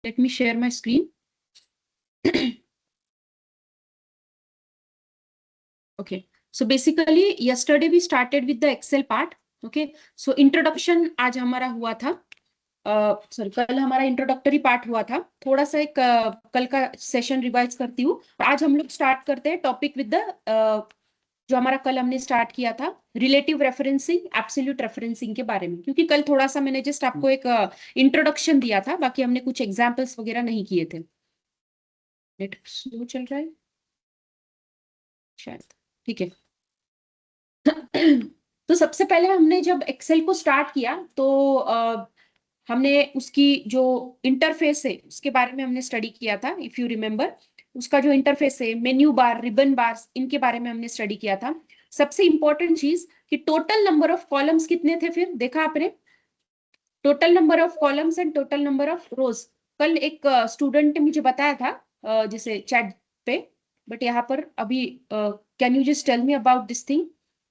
Let me share my screen. Okay, so basically yesterday we started with the Excel part. Okay, so introduction आज हमारा हुआ था. Sorry कल हमारा introductory part हुआ था. थोड़ा सा एक कल का सेशन रिवाइज करती हूँ. आज हम लोग स्टार्ट करते हैं टॉपिक विद द जो हमारा कल हमने स्टार्ट किया था रिलेटिव रेफरेंसिंग एब्सोल्यूट रेफरेंसिंग के बारे में, क्योंकि कल थोड़ा सा मैंने जस्ट आपको एक इंट्रोडक्शन दिया था, बाकी हमने कुछ एग्जाम्पल्स वगैरह नहीं किए थे. नेट स्लो चल रहा है शायद. ठीक है. तो सबसे पहले हमने जब एक्सेल को स्टार्ट किया तो हमने उसकी जो इंटरफेस है उसके बारे में हमने स्टडी किया था. इफ यू रिमेम्बर, उसका जो इंटरफेस है, मेन्यू बार, रिबन बार, इनके बारे में हमने स्टडी किया था. सबसे इंपॉर्टेंट चीज कि टोटल नंबर ऑफ कॉलम्स कितने थे, फिर देखा आपने total number of columns and total number of रोज. कल एक स्टूडेंट ने मुझे बताया था जैसे चैट पे, बट यहाँ पर अभी can you just tell me about this thing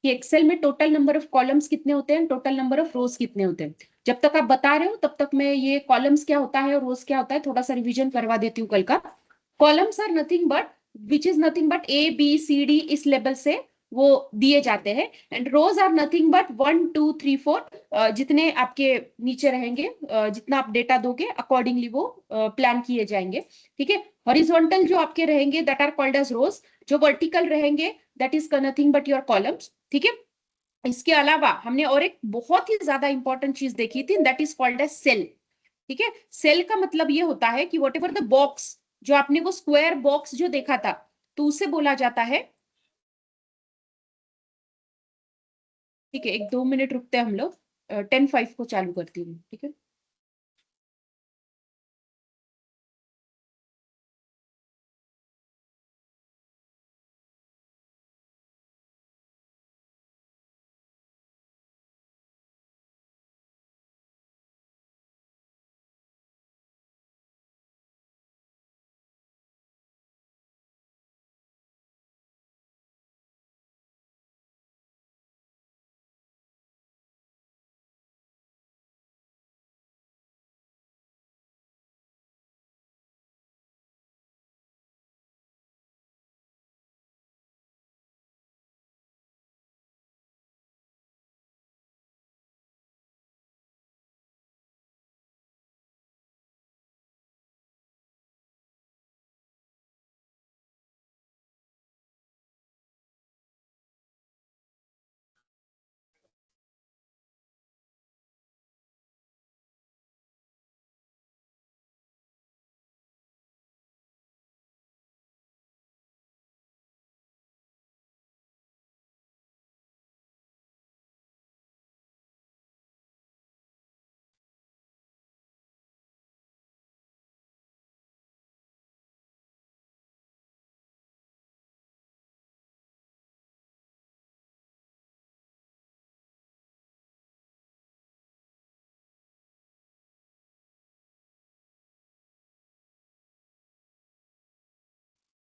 कि एक्सेल में टोटल नंबर ऑफ कॉलम्स कितने होते हैं, टोटल नंबर ऑफ रोज कितने होते हैं. जब तक आप बता रहे हो तब तक मैं ये कॉलम्स क्या होता है और रोज क्या होता है थोड़ा सा रिवीजन करवा देती हूँ कल का. Columns are nothing but which is nothing but A B C D इस लेवल से वो दिए जाते हैं. And rows are nothing but 1 2 3 4 जितने आपके नीचे रहेंगे, जितना आप डेटा दोगे अकॉर्डिंगली वो प्लान किए जाएंगे. ठीक है. हॉरिजॉन्टल जो आपके रहेंगे दैट आर कॉल्ड एज रोज, जो वर्टिकल रहेंगे that is nothing but your columns. ठीक है. इसके अलावा हमने और एक बहुत ही ज्यादा इंपॉर्टेंट चीज देखी थी that is called as cell. ठीक है. सेल का मतलब ये होता है कि वॉट एवर द बॉक्स, जो आपने वो स्क्वायर बॉक्स जो देखा था तो उसे बोला जाता है. ठीक है, 1-2 मिनट रुकते हैं हम लोग. 10:05 को चालू करती हूँ. ठीक है.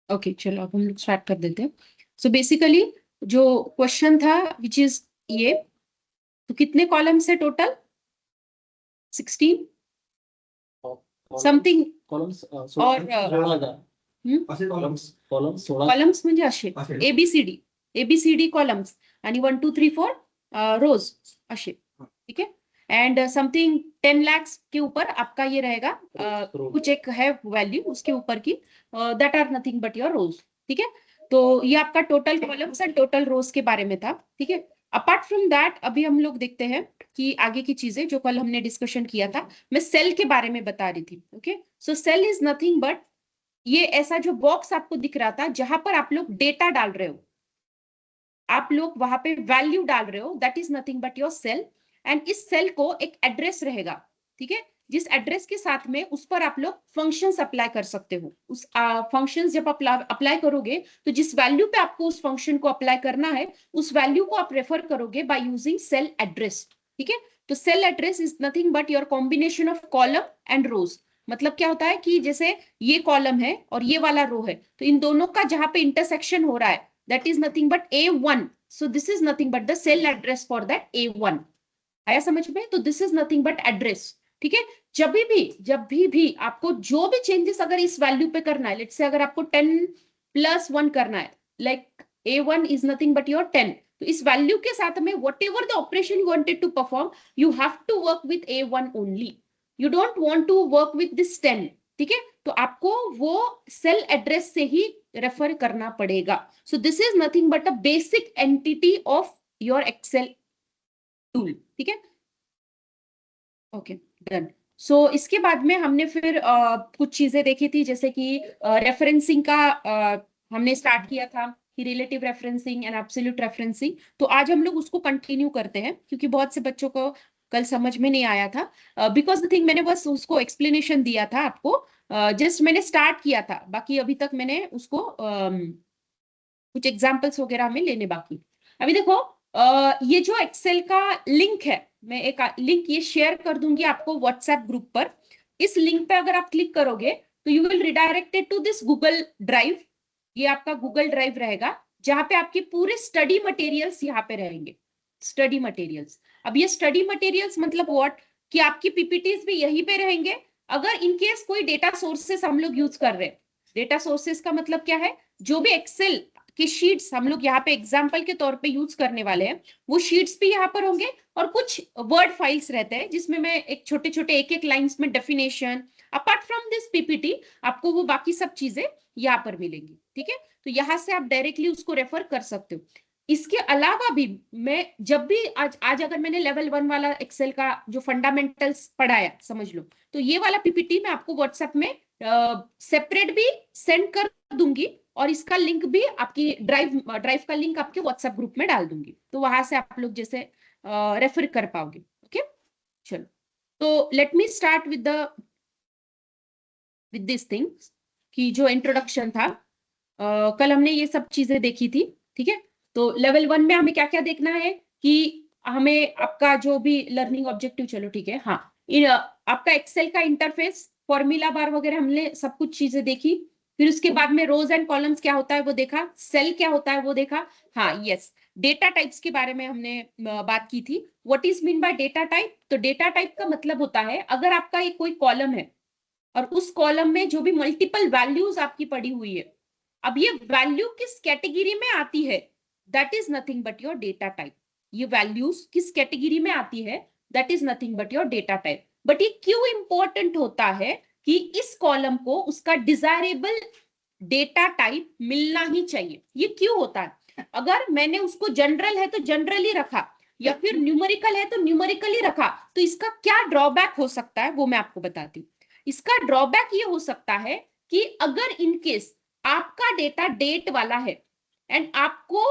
ओके चलो अब हम लोग स्टार्ट कर देते हैं. सो बेसिकली जो क्वेश्चन था विच इज ये, तो कितने कॉलम्स है टोटल? 16 समथिंग. कॉलम्स और कॉलम्स म्हणजे असे एबीसीडी कॉलम्स आणि 1 2 3 4 रोज असे. ठीक है. एंड समथिंग 10 lakhs के ऊपर आपका ये रहेगा कुछ एक है वैल्यू उसके ऊपर की, that are nothing but your rows. ठीक है. तो ये आपका total columns and total rows के बारे में था. ठीक है. अपार्ट फ्रॉम दैट अभी हम लोग देखते हैं कि आगे की चीजें जो कल हमने डिस्कशन किया था. मैं सेल के बारे में बता रही थी. Okay. So cell is nothing but ये ऐसा जो बॉक्स आपको दिख रहा था जहां पर आप लोग डेटा डाल रहे हो, आप लोग वहां पे वैल्यू डाल रहे हो, that is nothing but your cell. And इस सेल को एक एड्रेस रहेगा. ठीक है. जिस एड्रेस के साथ में उस पर आप लोग फंक्शंस अप्लाई कर सकते हो. उस फंक्शंस जब अप्लाई करोगे तो जिस वैल्यू पे आपको उस फंक्शन को अप्लाई करना है उस वैल्यू को आप रेफर करोगे बाय यूजिंग सेल एड्रेस. ठीक है. तो cell address is nothing but your combination of column and rows. मतलब क्या होता है कि जैसे ये कॉलम है और ये वाला रो है, तो इन दोनों का जहां पे इंटरसेक्शन हो रहा है that is nothing but A1. So this is nothing but the cell address for that A1. आया समझ में? तो this is nothing but address. ठीक है। जब भी आपको जो भी चेंजेस अगर इस वैल्यू पे करना है, लेट्स से अगर आपको 10+1 करना है, like A1 is nothing but your 10, तो इस वैल्यू के साथ में whatever the operation you wanted to perform, you have to work with A1 only, you don't want to work with this 10। ठीक है, तो आपको वो सेल एड्रेस से ही रेफर करना पड़ेगा। So this is nothing but a basic entity of your Excel tool. ठीक है, ओके, डन। सो इसके बाद में हमने फिर कुछ चीजें देखी थी, जैसे कि रेफरेंसिंग का हमने स्टार्ट किया था कि relative referencing and absolute referencing. तो आज हम लोग उसको कंटिन्यू करते हैं, क्योंकि बहुत से बच्चों को कल समझ में नहीं आया था, बिकॉज द थिंग मैंने बस उसको एक्सप्लेनेशन दिया था आपको, जस्ट मैंने स्टार्ट किया था, बाकी अभी तक मैंने उसको कुछ एग्जाम्पल्स वगैरह में लेने बाकी। अभी देखो, ये जो एक्सेल का लिंक है, मैं एक लिंक ये शेयर कर दूंगी आपको व्हाट्सएप ग्रुप पर। इस लिंक पे अगर आप क्लिक करोगे तो you will redirected to this Google Drive. ये आपका गूगल ड्राइव रहेगा, जहां पे आपके पूरे स्टडी मटेरियल्स यहाँ पे रहेंगे, स्टडी मटेरियल्स। अब ये स्टडी मटेरियल्स मतलब व्हाट, कि आपकी पीपीटीज भी यहीं पे रहेंगे। अगर इनकेस कोई डेटा सोर्सेस हम लोग यूज कर रहे हैं, डेटा सोर्सेस का मतलब क्या है, जो भी एक्सेल कि शीट्स हम लोग यहाँ पे एग्जाम्पल के तौर पे यूज करने वाले हैं, वो शीट्स भी यहाँ पर होंगे, और कुछ वर्ड फाइल्स रहते हैं जिसमें मैं एक छोटे छोटे एक एक लाइंस में definition, apart from this PPT आपको वो बाकी सब चीजें यहाँ पर मिलेंगी। ठीक है, तो यहाँ से आप डायरेक्टली उसको रेफर कर सकते हो। इसके अलावा भी मैं जब भी आज अगर मैंने लेवल 1 वाला एक्सेल का जो फंडामेंटल्स पढ़ाया समझ लो, तो ये वाला पीपीटी मैं आपको व्हाट्सएप में सेपरेट भी सेंड कर दूंगी, और इसका लिंक भी आपकी ड्राइव का लिंक आपके व्हाट्सएप ग्रुप में डाल दूंगी, तो वहां से आप लोग जैसे रेफर कर पाओगे। ओके, चलो, तो let me start with this things, कि जो इंट्रोडक्शन था, कल हमने ये सब चीजें देखी थी। ठीक है, तो लेवल 1 में हमें क्या क्या देखना है, कि हमें आपका जो भी लर्निंग ऑब्जेक्टिव, चलो ठीक है, हाँ, आपका एक्सेल का इंटरफेस, फॉर्मूला बार वगैरह हमने सब कुछ चीजें देखी। फिर उसके बाद में रोज एंड कॉलम्स क्या होता है वो देखा, सेल क्या होता है वो देखा। हाँ, यस, डेटा टाइप्स के बारे में हमने बात की थी। What is mean by data type, तो डेटा टाइप का मतलब होता है, अगर आपका एक कोई कॉलम है और उस कॉलम में जो भी मल्टीपल वैल्यूज आपकी पड़ी हुई है, अब ये वैल्यू किस कैटेगरी में आती है, that is nothing but your data type. ये वैल्यूज किस कैटेगरी में आती है, that is nothing but your data type. But ये क्यों इंपॉर्टेंट होता है कि इस कॉलम को उसका डिजायरेबल डेटा टाइप मिलना ही चाहिए। ये क्यों होता है, अगर मैंने उसको जनरल है तो जनरली रखा, या फिर न्यूमेरिकल है तो न्यूमेरिकली रखा, तो इसका क्या ड्रॉबैक हो सकता है वो मैं आपको बताती हूँ। इसका ड्रॉबैक ये हो सकता है कि अगर इनकेस आपका डेटा डेट वाला है, एंड आपको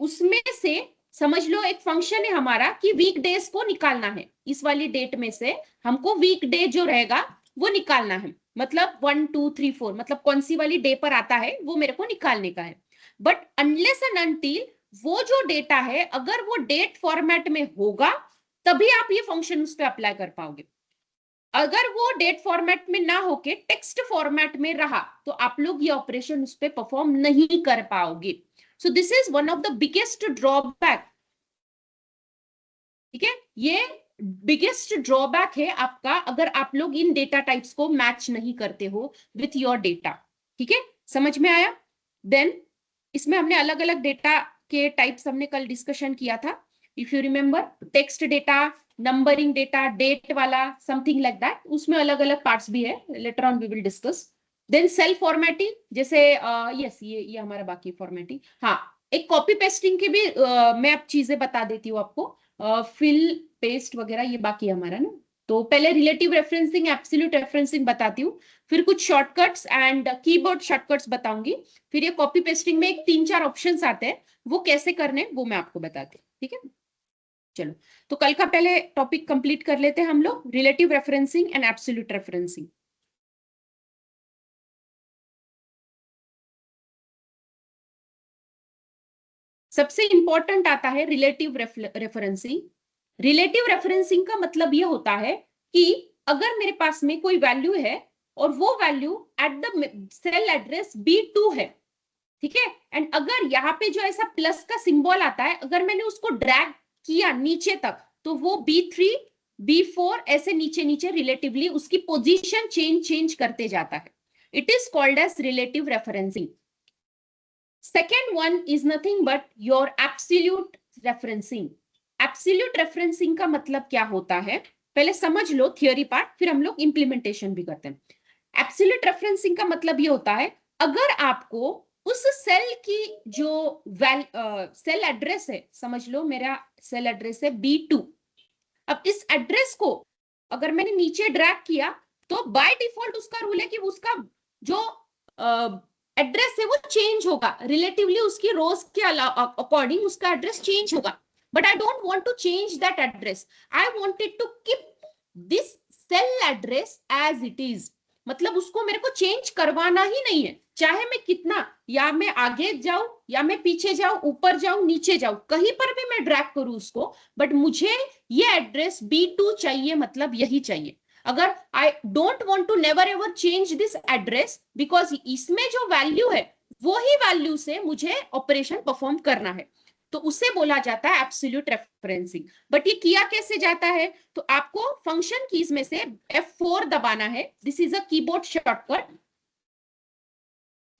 उसमें से, समझ लो एक फंक्शन है हमारा कि वीक डेज को निकालना है, इस वाली डेट में से हमको वीक डे जो रहेगा वो निकालना है, मतलब 1 2 3 4, मतलब कौन सी वाली डे पर आता है वो मेरे को निकालने का है। बट अनलेस एंड अनटिल वो जो डेटा है अगर वो डेट फॉर्मेट में होगा, तभी आप ये फंक्शन उस पर अप्लाई कर पाओगे। अगर वो डेट फॉर्मेट में ना होके टेक्स्ट फॉर्मेट में रहा, तो आप लोग ये ऑपरेशन उस पर परफॉर्म नहीं कर पाओगे। सो this is one of the biggest drawback. ठीक है, ये बिगेस्ट ड्रॉबैक है आपका, अगर आप लोग इन डेटा टाइप्स को मैच नहीं करते हो विथ योर डेटा। ठीक है, समझ में आया। देन इसमें हमने अलग अलग डेटा के टाइप्स हमने कल डिस्कशन किया था, if you remember, text data, numbering data, date वाला, समथिंग लाइक दैट, उसमें अलग अलग पार्ट्स भी है, later on we will discuss. Then cell formatting, जैसे यस ये हमारा बाकी फॉर्मेटिंग। हाँ, एक कॉपी पेस्टिंग की भी मैं अब चीजें बता देती हूँ आपको, फिल पेस्ट वगैरह ये बाकी हमारा ना। तो पहले रिलेटिव रेफरेंसिंग, एब्सोल्यूट रेफरेंसिंग बताती हूँ, फिर कुछ शॉर्टकट्स एंड कीबोर्ड शॉर्टकट्स बताऊंगी, फिर ये कॉपी पेस्टिंग में एक 3-4 ऑप्शंस आते हैं, वो कैसे करने वो मैं आपको बताती हूँ। ठीक है, चलो, तो कल का पहले टॉपिक कंप्लीट कर लेते हैं हम लोग, relative referencing and absolute referencing. सबसे इंपॉर्टेंट आता है रिलेटिव रेफरेंसिंग। रिलेटिव रेफरेंसिंग का मतलब ये होता है कि अगर मेरे पास में कोई वैल्यू है और वो value at the cell address B2 है, ठीक है, एंड अगर यहाँ पे जो ऐसा प्लस का सिंबल आता है, अगर मैंने उसको ड्रैग किया नीचे तक, तो वो B3 B4 ऐसे नीचे नीचे रिलेटिवली उसकी पोजीशन चेंज करते जाता है. It is called as relative referencing. Second one is nothing but your absolute referencing. Absolute referencing का मतलब क्या होता है, पहले समझ लो थियोरी पार्ट, फिर हम लोग इंप्लीमेंटेशन भी करते हैं. एब्सोल्यूट रेफरेंसिंग का मतलब ये होता है, अगर आपको उस सेल की जो सेल एड्रेस है, समझ लो मेरा सेल एड्रेस है B2. अब इस एड्रेस को अगर मैंने नीचे ड्रैग किया तो बाय डिफॉल्ट उसका रूल है कि उसका जो एड्रेस है वो चेंज होगा, रिलेटिवली उसकी रोज के अकॉर्डिंग उसका एड्रेस चेंज होगा. But I don't want to change that address, I wanted to keep this cell address as it is. मतलब उसको मेरे को चेंज करवाना ही नहीं है, चाहे मैं कितना, या मैं आगे जाऊं या मैं पीछे जाऊं, ऊपर जाऊं नीचे जाऊं, कहीं पर भी मैं ड्रैग करूं उसको, बट मुझे ये एड्रेस B2 चाहिए, मतलब यही चाहिए. अगर I don't want to never ever change this address, because इसमें जो वैल्यू है वो ही वैल्यू से मुझे ऑपरेशन परफॉर्म करना है, तो उसे बोला जाता है एब्सोल्यूट रेफरेंसिंग. बट ये किया कैसे जाता है, तो आपको फंक्शन कीज में से F4 दबाना है. This is a keyboard shortcut,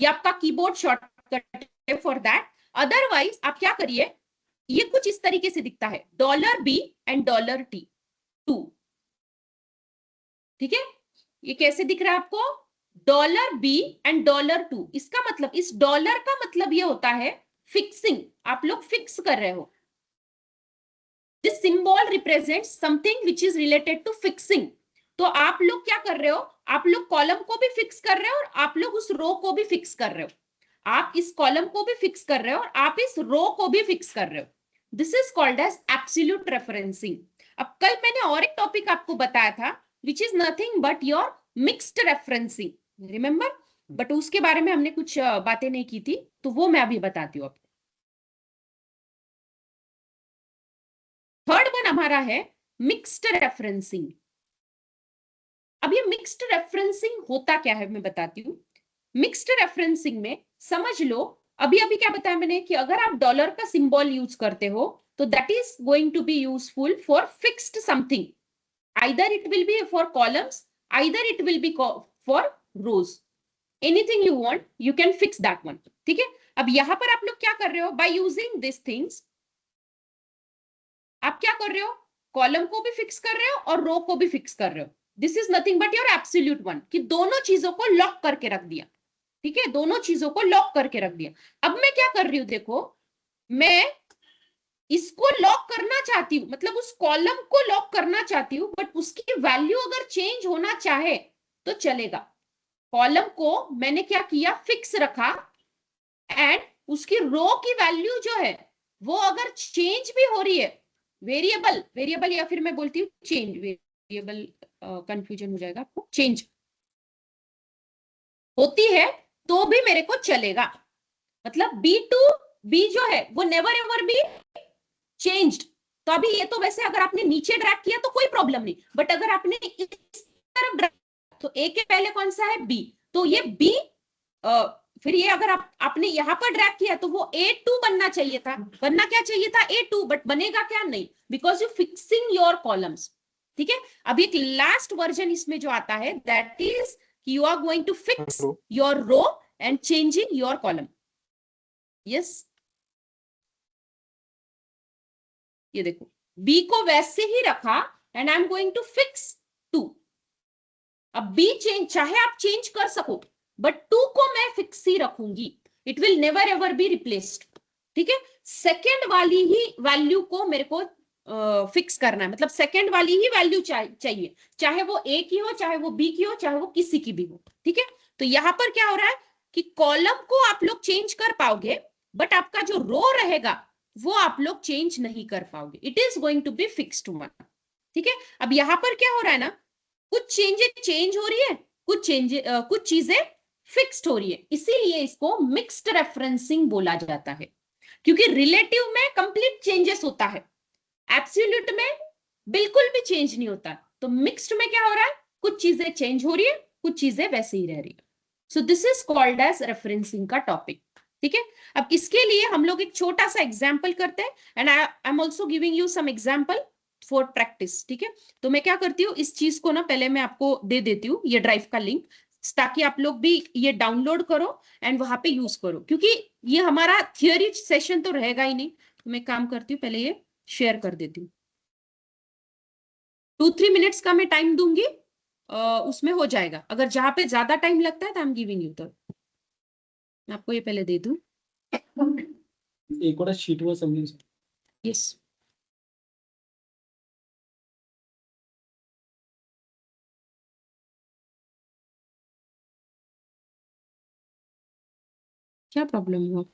ये आपका कीबोर्ड शॉर्टकट है फॉर दैट. अदरवाइज आप क्या करिए, ये कुछ इस तरीके से दिखता है, $B एंड $T2. ठीक है, ये कैसे दिख रहा है आपको, $B एंड $2. इसका मतलब, इस डॉलर का मतलब ये होता है फिक्सिंग, आप लोग फिक्स कर रहे हो. This symbol represents something which is related to fixing. तो आप लोग क्या कर रहे हो, आप लोग कॉलम को भी फिक्स कर रहे हो और आप लोग उस रो को भी फिक्स कर रहे हो. आप इस कॉलम को भी फिक्स कर रहे हो और आप इस रो को भी फिक्स कर रहे हो. This is called as absolute referencing. अब कल मैंने और एक टॉपिक आपको बताया था which is nothing but your mixed referencing, remember. But उसके बारे में हमने कुछ बातें नहीं की थी, तो वो मैं अभी बताती हूँ आपको. थर्ड वन हमारा है मिक्स्ड रेफरेंसिंग. अब ये मिक्स्ड रेफरेंसिंग होता क्या है मैं बताती हूँ. मिक्स्ड रेफरेंसिंग में समझ लो, अभी अभी क्या बताया मैंने कि अगर आप डॉलर का सिंबल यूज करते हो तो that is going to be useful for fixed something. Either it will be for columns, either it will be for rows. Anything you want you can fix that one. ठीक है, अब यहां पर आप लोग क्या कर रहे हो, बाय यूजिंग दिस थिंग्स आप क्या कर रहे हो, कॉलम को भी फिक्स कर रहे हो और रो को भी फिक्स कर रहे हो. This is nothing but your absolute one, कि दोनों चीजों को लॉक करके रख दिया. ठीक है, दोनों चीजों को लॉक करके रख दिया. अब मैं क्या कर रही हूं, देखो मैं इसको लॉक करना चाहती हूँ, मतलब उस कॉलम को लॉक करना चाहती हूँ, बट उसकी वैल्यू अगर चेंज होना चाहे तो चलेगा. कॉलम को मैंने क्या किया, फिक्स रखा, एंड उसकी रो की वैल्यू जो है वो अगर चेंज भी हो रही है, वेरिएबल वेरिएबल या फिर मैं बोलती हूँ चेंज, वेरिएबल कंफ्यूजन हो जाएगा आपको, चेंज होती है तो भी मेरे को चलेगा. मतलब B जो है वो नेवर एवर बी चेंज्ड. तो अभी ये तो वैसे अगर आपने नीचे ड्रैग किया तो कोई प्रॉब्लम नहीं, बट अगर आपने इस तरफ ड्रैग, तो A के पहले कौन सा है, B, तो ये B फिर ये अगर आपने यहां पर ड्रैग किया तो वो A2 बनना चाहिए था, बनना क्या चाहिए था, A2, बट बनेगा क्या, नहीं, because you fixing your columns. ठीक है, अब एक लास्ट वर्जन इसमें जो आता है that is you are going to fix your row and changing your column. Yes, ये देखो B को वैसे ही रखा and I am going to fix 2. अब B चेंज, चाहे आप चेंज कर सको, बट 2 को मैं फिक्स ही रखूंगी, it will never ever be replaced. ठीक है, सेकेंड वाली ही वैल्यू को मेरे को फिक्स करना है, मतलब सेकेंड वाली ही वैल्यू चाहिए, चाहे वो A की हो, चाहे वो B की हो, चाहे वो किसी की भी हो. ठीक है, तो यहां पर क्या हो रहा है कि कॉलम को आप लोग चेंज कर पाओगे, बट आपका जो रो रहेगा वो आप लोग चेंज नहीं कर पाओगे, it is going to be fixed one. ठीक है, अब यहां पर क्या हो रहा है ना, कुछ चेंज हो रही है, कुछ चीजें फिक्स्ड हो रही है, इसीलिए इसको मिक्स्ड रेफरेंसिंग बोला जाता है. क्योंकि रिलेटिव में कंप्लीट चेंजेस होता है, एब्सोल्यूट में बिल्कुल भी चेंज नहीं होता. तो मिक्स्ड में क्या हो रहा है, कुछ चीजें चेंज हो रही है, कुछ चीजें वैसे ही रह रही है. So this is called as referencing का टॉपिक. ठीक है, अब इसके लिए हम लोग एक छोटा सा एग्जाम्पल करते हैं, and I am also giving you some example for practice, ठीक है। तो मैं क्या करती हूँ, इस चीज को ना पहले मैं आपको दे देती हूँ, ये ड्राइव का लिंक, ताकि आप लोग भी ये डाउनलोड करो एंड वहां पे यूज करो, क्योंकि ये हमारा थियोरी सेशन तो रहेगा ही नहीं। तो मैं काम करती हूँ, पहले ये शेयर कर देती हूँ। 2-3 मिनट्स का मैं टाइम दूंगी, उसमें हो जाएगा। अगर जहां पे ज्यादा टाइम लगता है तो आई एम गिविंग यू, तो मैं आपको ये पहले दे दूं। एक और शीट वर समथिंग। यस, क्या प्रॉब्लम हुआ?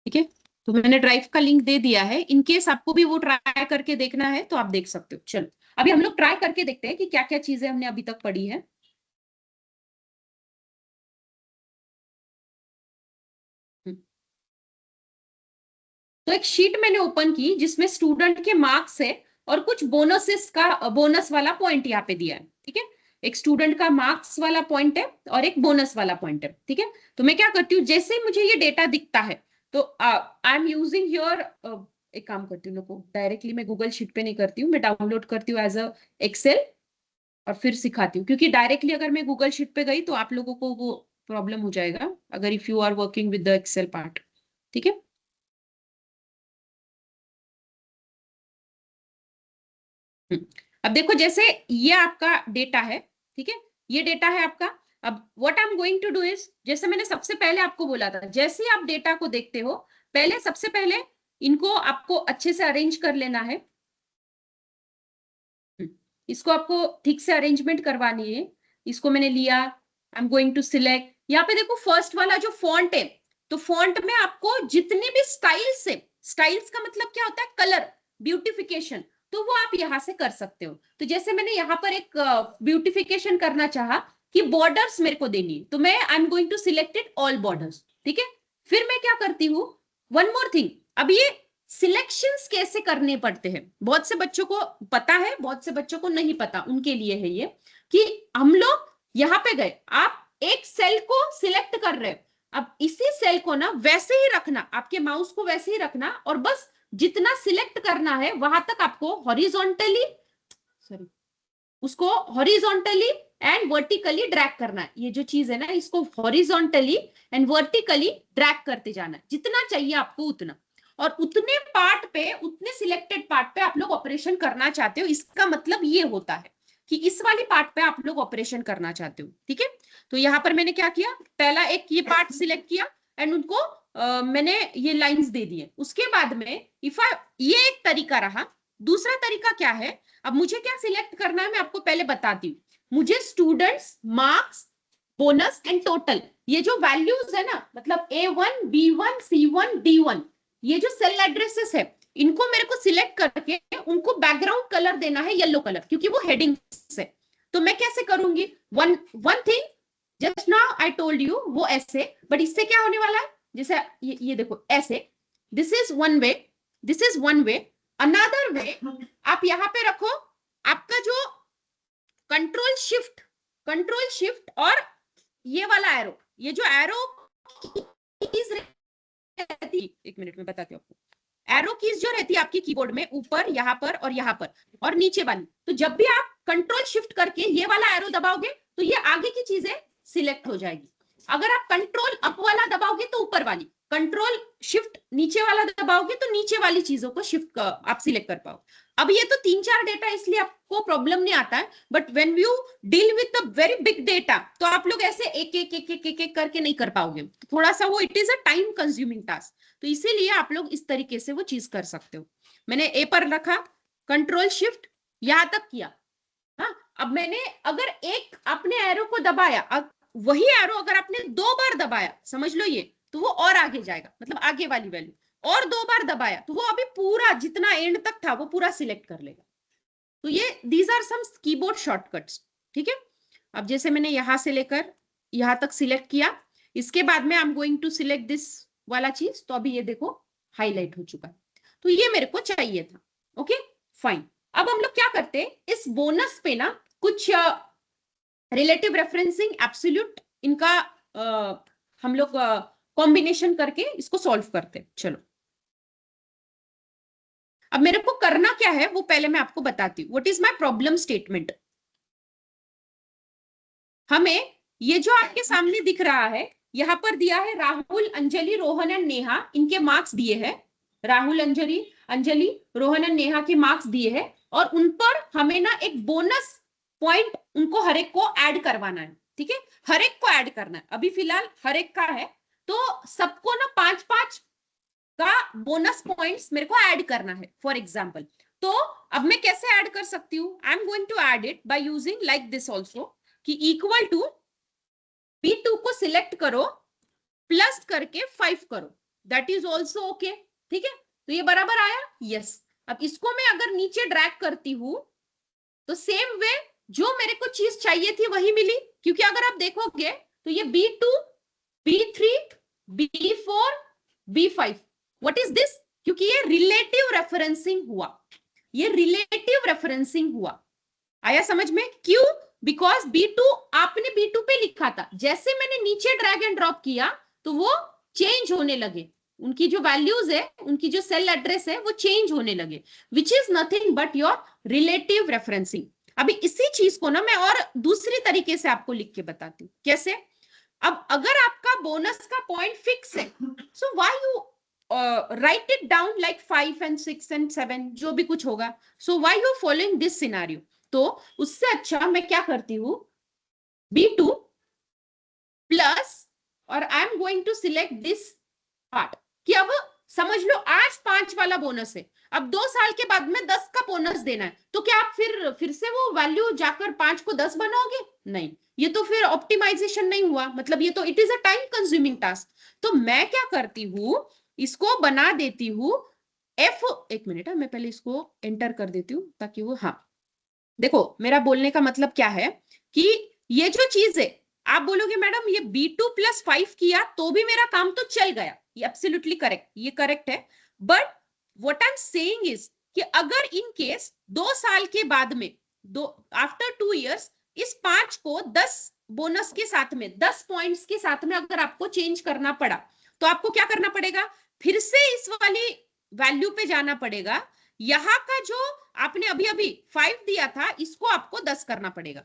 ठीक है, तो मैंने ड्राइव का लिंक दे दिया है। इन केस आपको भी वो ट्राई करके देखना है तो आप देख सकते हो। चलो अभी हम लोग ट्राई करके देखते हैं कि क्या क्या चीजें हमने अभी तक पढ़ी है। तो एक शीट मैंने ओपन की जिसमें स्टूडेंट के मार्क्स है और कुछ बोनसेस का, बोनस वाला पॉइंट यहाँ पे दिया है, ठीक है। एक स्टूडेंट का मार्क्स वाला पॉइंट है और एक बोनस वाला पॉइंट है, ठीक है। तो मैं क्या करती हूँ, जैसे ही मुझे ये डेटा दिखता है तो आई एम यूजिंग हियर, एक काम करती हूँ, डायरेक्टली मैं गूगल शीट पे नहीं करती हूँ, मैं डाउनलोड करती हूँ एज अ एक्सेल और फिर सिखाती हूँ, क्योंकि डायरेक्टली अगर मैं गूगल शीट पे गई तो आप लोगों को वो प्रॉब्लम हो जाएगा, अगर if you are working with the Excel part, ठीक है। अब देखो, जैसे ये आपका डेटा है, ठीक है, ये डेटा है आपका। अब what I am going to do is, जैसे मैंने सबसे पहले आपको बोला था, जैसे ही आप डेटा को देखते हो, पहले सबसे पहले इनको आपको अच्छे से अरेंज कर लेना है। इसको आपको ठीक से अरेंजमेंट करवानी है। इसको मैंने लिया, I am going to select. यहाँ पे देखो फर्स्ट वाला जो फॉन्ट है, तो फॉन्ट में आपको जितने भी स्टाइल्स है, स्टाइल्स का मतलब क्या होता है, कलर, ब्यूटिफिकेशन, तो वो आप यहाँ से कर सकते हो। तो जैसे मैंने यहाँ पर एक ब्यूटिफिकेशन करना चाहा कि बॉर्डर्स मेरे को देनी है, तो मैं I am going to selected all borders, ठीक है। फिर मैं क्या करती हूँ, वन मोर थिंग, अब ये सिलेक्शंस कैसे करने पड़ते हैं, बहुत से बच्चों को पता है, बहुत से बच्चों को नहीं पता, उनके लिए है ये, कि हम लोग यहाँ पे गए, आप एक सेल को सिलेक्ट कर रहे हो, अब इसी सेल को ना वैसे ही रखना, आपके माउस को वैसे ही रखना, और बस जितना सिलेक्ट करना है वहां तक आपको हॉरिजॉन्टली, सॉरी, उसको हॉरिजॉन्टली एंड वर्टिकली ड्रैग करना है। ये जो चीज है ना, इसको हॉरिजॉन्टली एंड वर्टिकली ड्रैग करते जाना है, जितना चाहिए आपको उतना, और उतने पार्ट पे, उतने सिलेक्टेड पार्ट पे आप लोग ऑपरेशन करना चाहते हो। इसका मतलब ये होता है कि इस वाली पार्ट पे आप लोग ऑपरेशन करना चाहते हो, ठीक है। तो यहाँ पर मैंने क्या किया, पहला एक ये पार्ट सिलेक्ट किया एंड उनको मैंने ये लाइंस दे दिए। उसके बाद में इफ आई, ये एक तरीका रहा। दूसरा तरीका क्या है, अब मुझे क्या सिलेक्ट करना है मैं आपको पहले बताती हूँ। मुझे students, marks, bonus and total, ये जो वैल्यूज है ना, मतलब A1, B1, C1, D1, ये जो सेल एड्रेसेस है, इनको मेरे को सिलेक्ट करके उनको बैकग्राउंड कलर देना है येलो कलर, क्योंकि वो हेडिंग है। तो मैं कैसे करूंगी, one one thing, just now I told you वो ऐसे, बट इससे क्या होने वाला है, जैसे ये देखो ऐसे, this is one way, this is one way, another way आप यहाँ पे रखो आपका जो कंट्रोल शिफ्ट और ये वाला एरो, ये जो एरो कीज रहती, एक मिनट में बताती हूँ आपको, एरो कीज जो रहती है आपकी कीबोर्ड में, ऊपर, यहाँ पर और यहाँ पर और नीचे वाली, तो जब भी आप कंट्रोल शिफ्ट करके ये वाला एरो दबाओगे तो ये आगे की चीजें सिलेक्ट हो जाएगी। अगर आप कंट्रोल अप वाला दबाओगे तो ऊपर वाली, कंट्रोल शिफ्ट नीचे वाला दबाओगे तो नीचे वाली चीजों को शिफ्ट आप सिलेक्ट कर पाओ। अब ये तो 3-4 डेटा, इसलिए आपको प्रॉब्लम नहीं आता है, but when you deal with the very big data तो आप लोग ऐसे एक एक एक एक एक, एक करके नहीं कर पाओगे, थोड़ा सा वो it is a time consuming task, तो इसीलिए आप लोग इस तरीके से वो चीज कर सकते हो। मैंने ए पर रखा, कंट्रोल शिफ्ट यहां तक किया, हाँ। अब मैंने अगर एक अपने एरो को दबाया, वही एरो अगर आपने 2 बार दबाया, समझ लो ये, तो वो और आगे जाएगा, मतलब आगे वाली वैल्यू, और 2 बार दबाया तो वो अभी पूरा जितना एंड तक था वो पूरा सिलेक्ट कर लेगा। तो ये these are some keyboard shortcuts, ठीक है। अब जैसे मैंने यहां से लेकर यहां तक सिलेक्ट किया, इसके बाद में I am going to select this वाला चीज, तो अभी ये देखो हाईलाइट हो चुका है, तो ये मेरे को चाहिए था। ओके फाइन, अब हम लोग क्या करते हैं, इस बोनस पे ना कुछ रिलेटिव रेफरेंसिंग, एब्सोल्यूट, इनका हम लोग कॉम्बिनेशन करके इसको सॉल्व करते हैं। चलो अब मेरे को करना क्या है वो पहले मैं आपको बताती हूँ। What is my problem statement. हमें ये जो आपके सामने दिख रहा है, यहां पर दिया है राहुल, अंजलि, रोहन एंड नेहा, इनके मार्क्स दिए हैं। राहुल, अंजलि, रोहन एंड नेहा के मार्क्स दिए हैं और उन पर हमें ना एक बोनस पॉइंट उनको हर एक को ऐड करवाना है। ठीक है, हर एक को ऐड करना है। अभी फिलहाल हर एक का है, तो सबको ना 5-5 का बोनस पॉइंट्स मेरे को ऐड करना है फॉर एग्जाम्पल। तो अब मैं कैसे ऐड कर सकती हूँ? I am going to add it by using like this also, कि इक्वल टू B2 को सिलेक्ट करो, प्लस करके 5 करो, दैट इज ऑल्सो ओके। ठीक है, तो ये बराबर आया, यस। अब इसको मैं अगर नीचे ड्रैग करती हूं तो सेम वे जो मेरे को चीज चाहिए थी वही मिली, क्योंकि अगर आप देखोगे तो ये B2, B3, B4, B5, what is this? क्योंकि ये रिलेटिव रेफरेंसिंग हुआ, ये रिलेटिव रेफरेंसिंग हुआ। आया समझ में? क्यों? बिकॉज B2 आपने B2 पे लिखा था, जैसे मैंने नीचे ड्रैग एंड ड्रॉप किया तो वो चेंज होने लगे, उनकी जो वैल्यूज है, उनकी जो सेल एड्रेस है वो चेंज होने लगे, विच is nothing but your relative referencing. अभी इसी चीज को ना मैं और दूसरी तरीके से आपको लिख के बताती हूँ कैसे। अब अगर आपका बोनस का पॉइंट फिक्स है, so why you right it down like 5 and 6 and 7, जो भी कुछ होगा, so why you following this scenario. तो उससे अच्छा मैं क्या करती हूं, B2 प्लस, और I am going to select this part, कि अब समझ लो आज 5 वाला बोनस है, अब 2 साल के बाद में 10 का बोनस देना है, तो क्या आप फिर से वो वैल्यू जाकर 5 को 10 बनाओगे? नहीं, ये तो फिर ऑप्टिमाइजेशन नहीं हुआ, मतलब ये तो it is a time consuming task. तो मैं क्या करती हूं, इसको बना देती हूं एक मिनट मैं पहले इसको एंटर कर देती हूँ ताकि वो, हाँ देखो मेरा बोलने का मतलब क्या है कि ये जो चीज है, आप बोलोगे मैडम ये B2 + 5 किया तो भी मेरा काम तो चल गया, ये एब्सोल्युटली करेक्ट, ये करेक्ट है। But what I am saying is कि अगर इन केस 2 साल के बाद में, आफ्टर 2 years, इस 5 को 10 बोनस के साथ में, 10 पॉइंट्स के साथ में अगर आपको चेंज करना पड़ा, तो आपको क्या करना पड़ेगा? फिर से इस वाली वैल्यू पे जाना पड़ेगा, यहां का जो आपने अभी अभी 5 दिया था इसको आपको 10 करना पड़ेगा।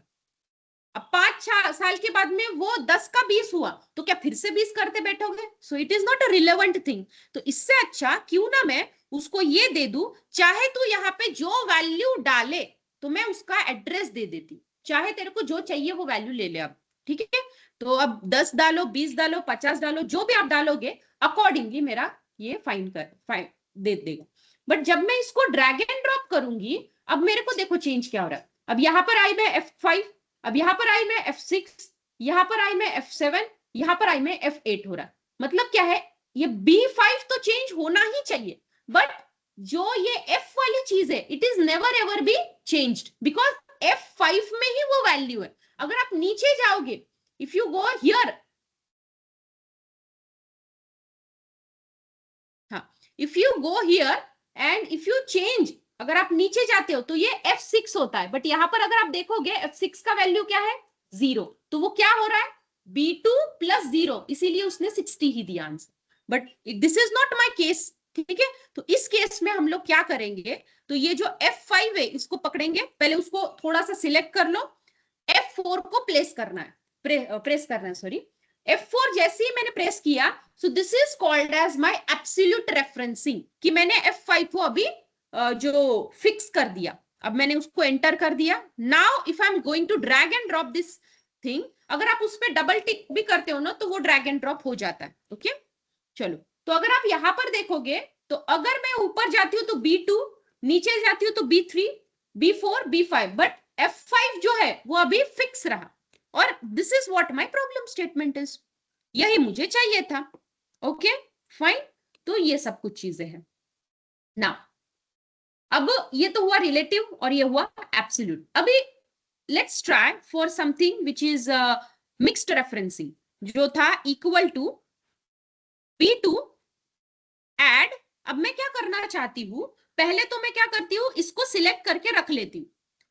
अब 5 साल के बाद में वो 10 का 20 हुआ, तो क्या फिर से 20 करते बैठोगे? So it is not a relevant thing. तो इससे अच्छा क्यों ना मैं उसको ये दे दूं, चाहे तू यहाँ पे जो वैल्यू डाले तो मैं उसका एड्रेस दे देती, चाहे तेरे को जो चाहिए वो वैल्यू ले ले अब। ठीक है, तो अब 10 डालो, 20 डालो, 50 डालो, जो भी आप डालोगे अकॉर्डिंगली मेरा ये फाइन दे देगा। बट जब मैं इसको ड्रैग एंड ड्रॉप करूंगी, अब मेरे को देखो चेंज क्या हो रहा है। अब यहां पर आई मैं F5, अब यहां पर आई मैं F6, यहां पर आई मैं F7, यहां पर आई मैं F8 हो रहा है। मतलब क्या है, ये B5 तो चेंज होना ही चाहिए, बट जो ये F वाली चीज है it is never ever be changed, because F5 में ही वो वैल्यू है। अगर आप नीचे जाओगे, इफ यू गो हियर, हाँ, if you go here and if you change, अगर आप नीचे जाते हो तो ये F6 होता है, बट यहां पर अगर आप देखोगे F6 का वैल्यू क्या है? 0। तो वो क्या हो रहा है? B2 + 0, इसीलिए उसने 60 ही दिया answer. But this is not my case. ठीक है, तो इस केस में हम लोग क्या करेंगे, तो ये जो F5 है इसको पकड़ेंगे, पहले उसको थोड़ा सा सिलेक्ट कर लो, F4 को प्लेस करना है, प्रेस करना है, सॉरी, F4 जैसे ही मैंने प्रेस किया, so this is called as my absolute referencing, कि मैंने F5 को अभी जो फिक्स कर दिया, अब मैंने उसको एंटर कर दिया। Now if I am going to drag and drop this thing, अगर आप उस पर डबल टिक भी करते हो ना तो वो ड्रैग एंड ड्रॉप हो जाता है। ओके, चलो, तो अगर आप यहां पर देखोगे तो अगर मैं ऊपर जाती हूँ तो B2, नीचे जाती हूँ तो B3, B4, B5, but F5 जो है वो अभी फिक्स रहा, और this is what my problem statement is, यही मुझे चाहिए था। ओके फाइन, तो ये सब कुछ चीजें हैं ना। अब ये तो हुआ रिलेटिव और ये हुआ एब्सोल्यूट। अभी let's try for something which is mixed referencing, जो था इक्वल टू B2 एड। अब मैं क्या करना चाहती हूँ, पहले तो मैं क्या करती हूँ, इसको सिलेक्ट करके रख लेती हूँ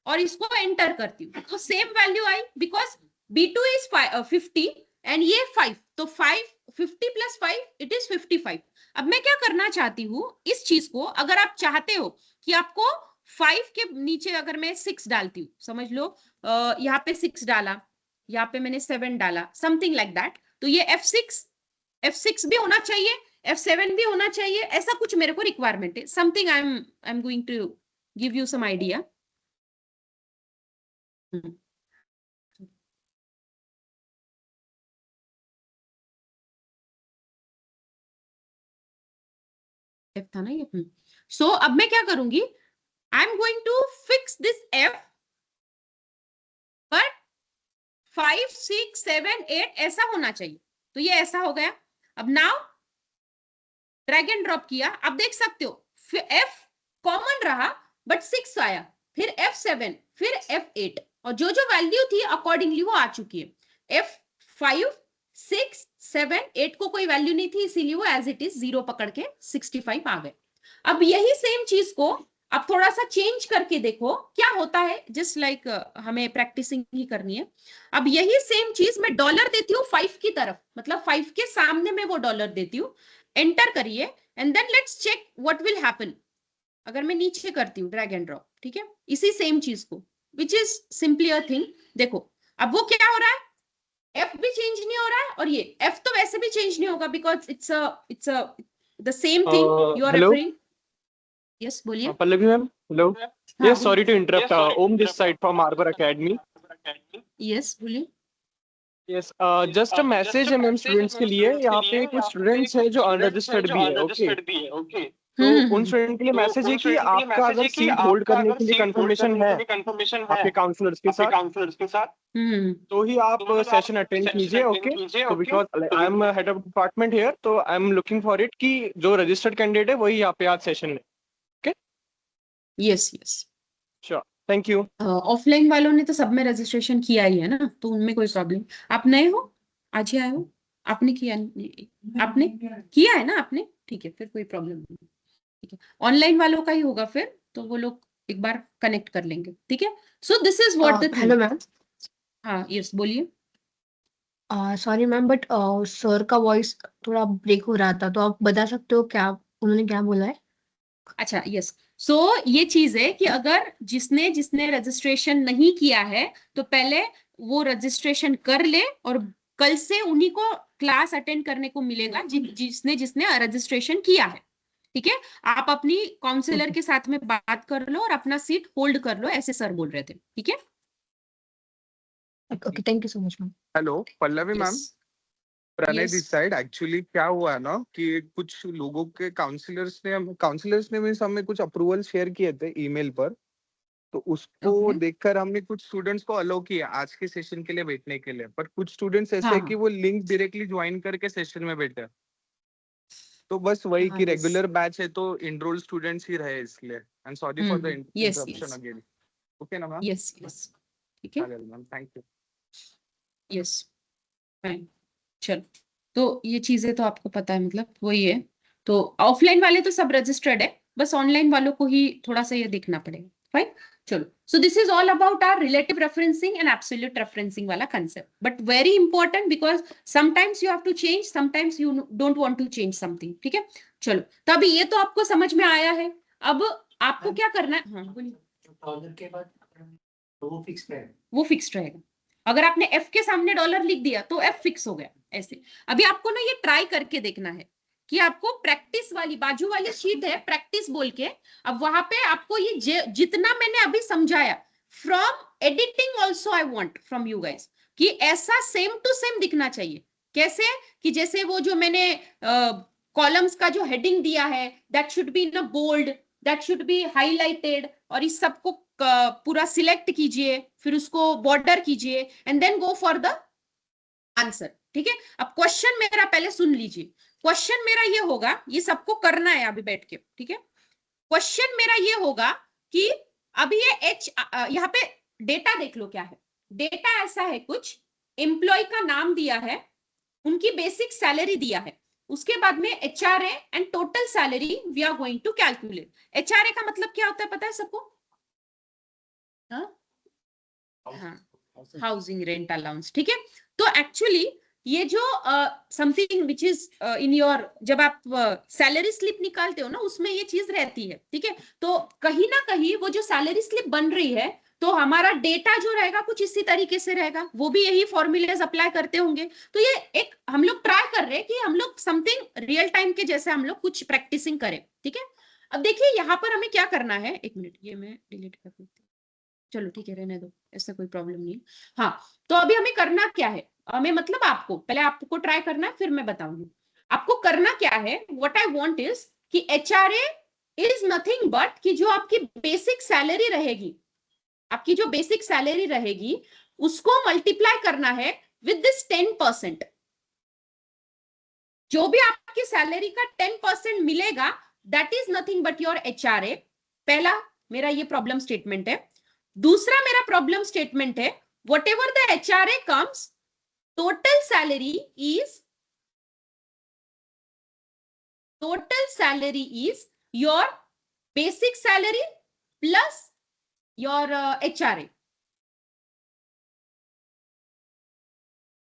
और इसको एंटर करती हूँ, तो same value I, because B2 is 50 and ये 5, तो 5 50 + 5 इट इज 55। अब मैं क्या करना चाहती हूँ इस चीज को, अगर आप चाहते हो कि आपको 5 के नीचे अगर मैं 6 डालती हूँ, समझ लो यहाँ पे 6 डाला, यहाँ पे मैंने 7 डाला, समथिंग लाइक दैट, तो ये F6 भी होना चाहिए, F7 भी होना चाहिए, ऐसा कुछ मेरे को रिक्वायरमेंट है, something I am going to give you some idea. F था ना ये। सो अब मैं क्या करूंगी, I am going to fix this F, but 5 6 7 8 ऐसा होना चाहिए, तो ये ऐसा हो गया। अब नाउ ड्रैग एंड ड्रॉप किया, अब देख सकते हो F कॉमन रहा बट 6 आया, फिर F7, फिर F8, और जो जो वैल्यू थी अकॉर्डिंगली वो आ चुकी है। F5 6 7 8 को कोई वैल्यू नहीं थी, इसीलिए वो एज इट इज 0 पकड़ के 65 आ गए। अब यही सेम चीज को अब थोड़ा सा चेंज करके देखो क्या होता है, जस्ट लाइक हमें प्रैक्टिसिंग ही करनी है। अब यही सेम चीज मैं डॉलर देती हूँ 5 की तरफ, मतलब 5 के सामने मैं वो डॉलर देती हूँ, एंटर करिए, and then let's check what will happen. अगर मैं नीचे करती हूँ ड्रैग एंड ड्रॉप, ठीक है, इसी सेम चीज को, which is simply a thing, देखो अब वो क्या हो रहा है, F भी चेंज नहीं हो रहा है, और ये F तो वैसे भी चेंज नहीं होगा because it's the same thing you are hello referring. Yes बोलिए। Pallavi ma'am, hello. हाँ yes, sorry to interrupt. Om this side from Arbor Academy. Yes बोलिए। यस, जस्ट अ मैसेज है मैम स्टूडेंट्स के लिए। यहाँ पे कुछ स्टूडेंट्स हैं जो अनरजिस्टर्ड भी है, ओके। तो उन स्टूडेंट के लिए मैसेज है कि आपका अगर सीट होल्ड करने के लिए कंफर्मेशन है आपके काउंसलर्स के साथ, तो ही आप सेशन अटेंड कीजिए, ओके। तो because I am head of department here, तो I am looking for it कि जो रजिस्टर्ड कैंडिडेट है वही यहाँ पे आज सेशन में। Yes yes, sure, thank you. Offline वालों ने तो सब में रजिस्ट्रेशन किया ही है ना, तो उनमें कोई प्रॉब्लम। आप नए हो, आज ही आए हो, आपने किया नहीं? आपने किया है ना आपने, ठीक है, फिर कोई प्रॉब्लम नहीं, ठीक है। ऑनलाइन वालों का ही होगा फिर, तो वो लोग एक बार कनेक्ट कर लेंगे, ठीक है। So this is what the hello thing. Ma'am. हाँ यस बोलिए। सॉरी मैम, बट सर का वॉइस थोड़ा ब्रेक हो रहा था, तो आप बता सकते हो क्या उन्होंने क्या बोला है? अच्छा यस, सो ये चीज है कि अगर जिसने जिसने रजिस्ट्रेशन नहीं किया है तो पहले वो रजिस्ट्रेशन कर ले, और कल से उन्हीं को क्लास अटेंड करने को मिलेगा जिसने जिसने रजिस्ट्रेशन किया है, ठीक है। आप अपनी काउंसलर के साथ में बात कर लो और अपना सीट होल्ड कर लो, ऐसे सर बोल रहे थे, ठीक है। Okay, thank you so much ma'am. Hello Pallavi ma'am, yes Pranay yes this side. Actually क्या हुआ है ना कि कुछ लोगों के काउंसलर्स ने मीन्स हमें कुछ अप्रूवल शेयर किए थे ईमेल पर, तो उसको ओके, देखकर हमने कुछ स्टूडेंट्स को अलाउ किया आज के सेशन के लिए बैठने के लिए, पर कुछ स्टूडेंट्स ऐसे हाँ हैं कि वो लिंक डायरेक्टली ज्वाइन करके सेशन में बैठे। तो बस वही हाँ कि यस, रेगुलर बैच है तो इनरोल स्टूडेंट्स ही रहे, इसलिए I am sorry for the yes interruption yes again. Okay ना मैम? यस यस, ठीक है, चलेगा ma'am, thank you. Yes fine. चलो, तो ये चीजें तो आपको पता है, मतलब वही है। तो ऑफलाइन वाले तो सब रजिस्टर्ड है, बस ऑनलाइन वालों को ही थोड़ा सा ये देखना पड़ेगा, फाइन। चलो, so this is all about our relative referencing and absolute referencing वाला concept, but very important because sometimes you have to change, sometimes you don't want to change something, ठीक है। चलो, तो अभी ये तो आपको समझ में आया है, अब आपको क्या करना है, हाँ बोलिए। के बाद वो फिक्स है। वो फिक्स्ड रहेगा, अगर आपने F के सामने डॉलर लिख दिया तो F फिक्स हो गया, ऐसे। अभी आपको ना ये ट्राई करके देखना है कि आपको प्रैक्टिस वाली बाजू वाली शीट है प्रैक्टिस बोल के, अब वहां पे आपको ये जितना मैंने अभी समझाया, from editing also I want from you guys कि ऐसा सेम टू सेम दिखना चाहिए। कैसे? कि जैसे वो जो मैंने कॉलम्स का जो हेडिंग दिया है, that should be in bold, that should be highlighted, और इस सबको पूरा सिलेक्ट कीजिए, फिर उसको बॉर्डर कीजिए, and then go for the answer, ठीक है। अब क्वेश्चन मेरा पहले सुन लीजिए, क्वेश्चन मेरा ये होगा, ये सबको करना है अभी बैठ के, ठीक है। क्वेश्चन मेरा ये होगा कि अभी ये यहाँ पे डेटा देख लो क्या है। डेटा ऐसा है, कुछ एम्प्लॉय का नाम दिया है, उनकी बेसिक सैलरी दिया है, उसके बाद में HRA and total salary we are going to calculate. HRA का मतलब क्या होता है पता है सबको? हाँ, हाउसिंग रेंट अलाउंस, ठीक है। तो एक्चुअली ये जो something which is in your, जब आप सैलरी स्लिप निकालते हो ना, उसमें ये चीज रहती है, ठीक है। तो कहीं ना कहीं वो जो सैलरी स्लिप बन रही है, तो हमारा डेटा जो रहेगा कुछ इसी तरीके से रहेगा, वो भी यही फॉर्मूलेज अप्लाई करते होंगे। तो ये एक हम लोग ट्राई कर रहे हैं कि हम लोग समथिंग रियल टाइम के जैसे हम लोग कुछ प्रैक्टिसिंग करें, ठीक है। अब देखिए यहाँ पर हमें क्या करना है, एक मिनट ये मैं डिलीट कर देती हूँ, चलो ठीक है रहने दो, ऐसा कोई प्रॉब्लम नहीं। हाँ, तो अभी हमें करना क्या है, हमें मतलब आपको पहले आपको ट्राई करना है, फिर मैं बताऊंगी आपको करना क्या है। व्हाट आई वांट इज कि एचआरए इज नथिंग बट कि जो आपकी बेसिक सैलरी रहेगी, आपकी जो बेसिक सैलरी रहेगी उसको मल्टीप्लाई करना है विद दिस 10%। जो भी आपकी सैलरी का 10% मिलेगा, that is nothing but your HRA. पहला मेरा ये प्रॉब्लम स्टेटमेंट है। दूसरा मेरा प्रॉब्लम स्टेटमेंट है, what ever the HRA comes, total salary is your basic salary plus your HRA,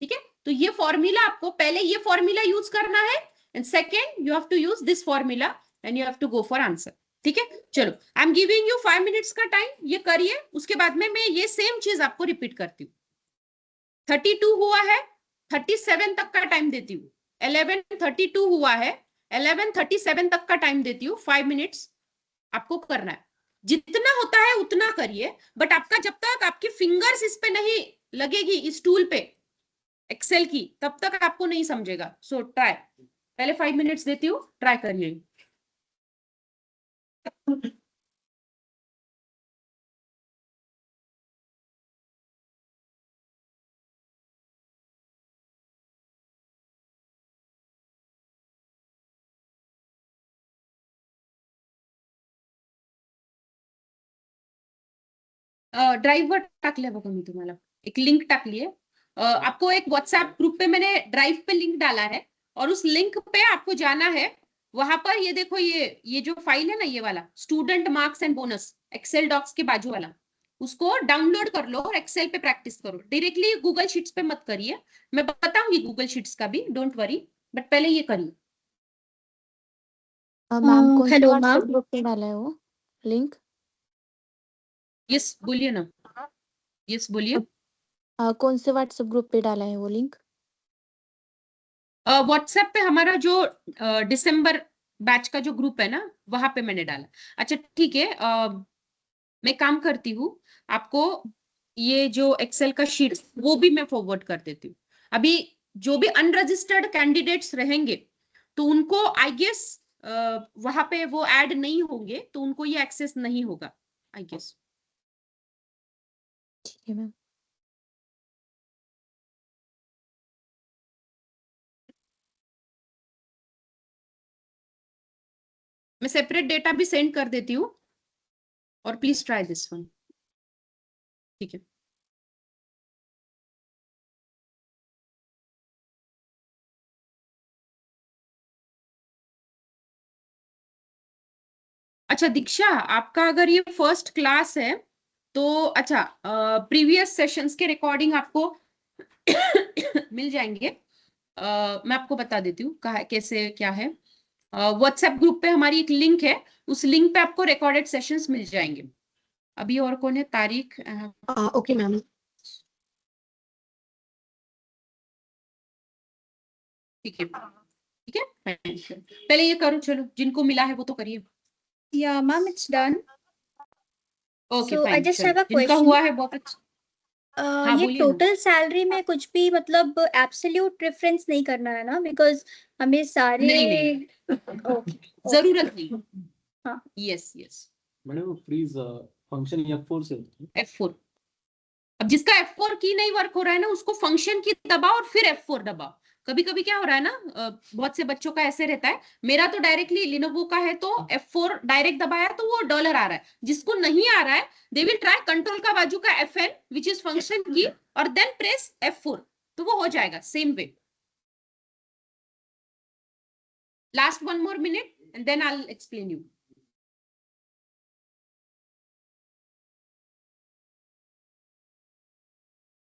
ठीक है। तो ये फॉर्मूला आपको पहले ये फॉर्मूला यूज करना है, and second you have to use this formula and you have to go for answer, ठीक है। चलो I am giving you 5 minutes का टाइम, ये करिए, उसके बाद में मैं ये सेम चीज आपको रिपीट करती हूँ। 32 हुआ है, 37 तक का टाइम देती हूँ। 11:32 हुआ है, 11:37 तक का टाइम देती हूँ। 5 मिनट्स आपको करना है, जितना होता है उतना करिए, बट आपका जब तक आपकी फिंगर्स इस पे नहीं लगेगी, इस टूल पे एक्सेल की, तब तक आपको नहीं समझेगा। सो ट्राई, पहले 5 मिनट्स देती हूँ, ट्राई करिए। ड्राईव्हवर टाकले बघा मी तुम्हाला, एक लिंक टाकली है। आपको एक व्हाट्सएप ग्रुप पे मैंने ड्राइव पे लिंक डाला है, और उस लिंक पे आपको जाना है। वहां पर ये देखो, ये जो फाइल है ना, ये वाला student marks and bonus, Excel docs के बाजू वाला, उसको डाउनलोड कर लो और एक्सेल पे प्रैक्टिस करो। डायरेक्टली गूगल शीट्स पे मत करिए, मैं बताऊंगी गूगल शीट्स का भी, डोंट वरी, बट पहले ये करिए। मैम कौन से हेलो व्हाट्सएप मैम। ग्रुप पे डाला है वो लिंक? यस बोलिए ना, यस बोलिए। कौन से व्हाट्सएप ग्रुप पे डाला है वो लिंक? व्हाट्सएप पे हमारा जो दिसंबर बैच का जो ग्रुप है ना, वहां पे मैंने डाला। अच्छा ठीक है, मैं काम करती हूँ, आपको ये जो एक्सेल का शीट वो भी मैं फॉरवर्ड कर देती हूँ। अभी जो भी अनरजिस्टर्ड कैंडिडेट्स रहेंगे, तो उनको आई गेस वहां पे वो ऐड नहीं होंगे, तो उनको ये एक्सेस नहीं होगा आई गेस। ठीक है मैम। मैं सेपरेट डेटा भी सेंड कर देती हूँ, और प्लीज ट्राई दिस वन, ठीक है। अच्छा दीक्षा, आपका अगर ये फर्स्ट क्लास है तो अच्छा, प्रीवियस सेशंस के रिकॉर्डिंग आपको मिल जाएंगे। मैं आपको बता देती हूँ कैसे क्या है। व्हाट्सएप ग्रुप पे हमारी एक लिंक है, उस लिंक पे आपको रिकॉर्डेड सेशंस मिल जाएंगे। अभी और कौन है, तारीख? Okay ma'am. ठीक है, ठीक है, पहले ये करो, चलो जिनको मिला है वो तो करिए। Yeah, ma'am, it's done. Okay So I fine, just चलो have a जिनका question. हुआ है बहुत अच्छा। हाँ ये बोलिए ना। टोटल सैलरी में कुछ भी मतलब एब्सोल्यूट रेफरेंस नहीं करना है ना, बिकॉज हमें सारे नहीं ओके जरूरत नहीं। हाँ। Yes yes, madam freeze function F4 से F4। अब जिसका F4 की नहीं वर्क हो रहा है ना, उसको फंक्शन की दबाओ और फिर F4 दबाओ। कभी कभी क्या हो रहा है ना, बहुत से बच्चों का ऐसे रहता है, मेरा तो डायरेक्टली लिनोवो का है तो F4 डायरेक्ट दबाया तो वो डॉलर आ रहा है। जिसको नहीं आ रहा है, दे विल ट्राई कंट्रोल का बाजू का FN विच इज फंक्शन की, और देन प्रेस F4, तो वो हो जाएगा same way. Last 1 more minute and then I'll explain you.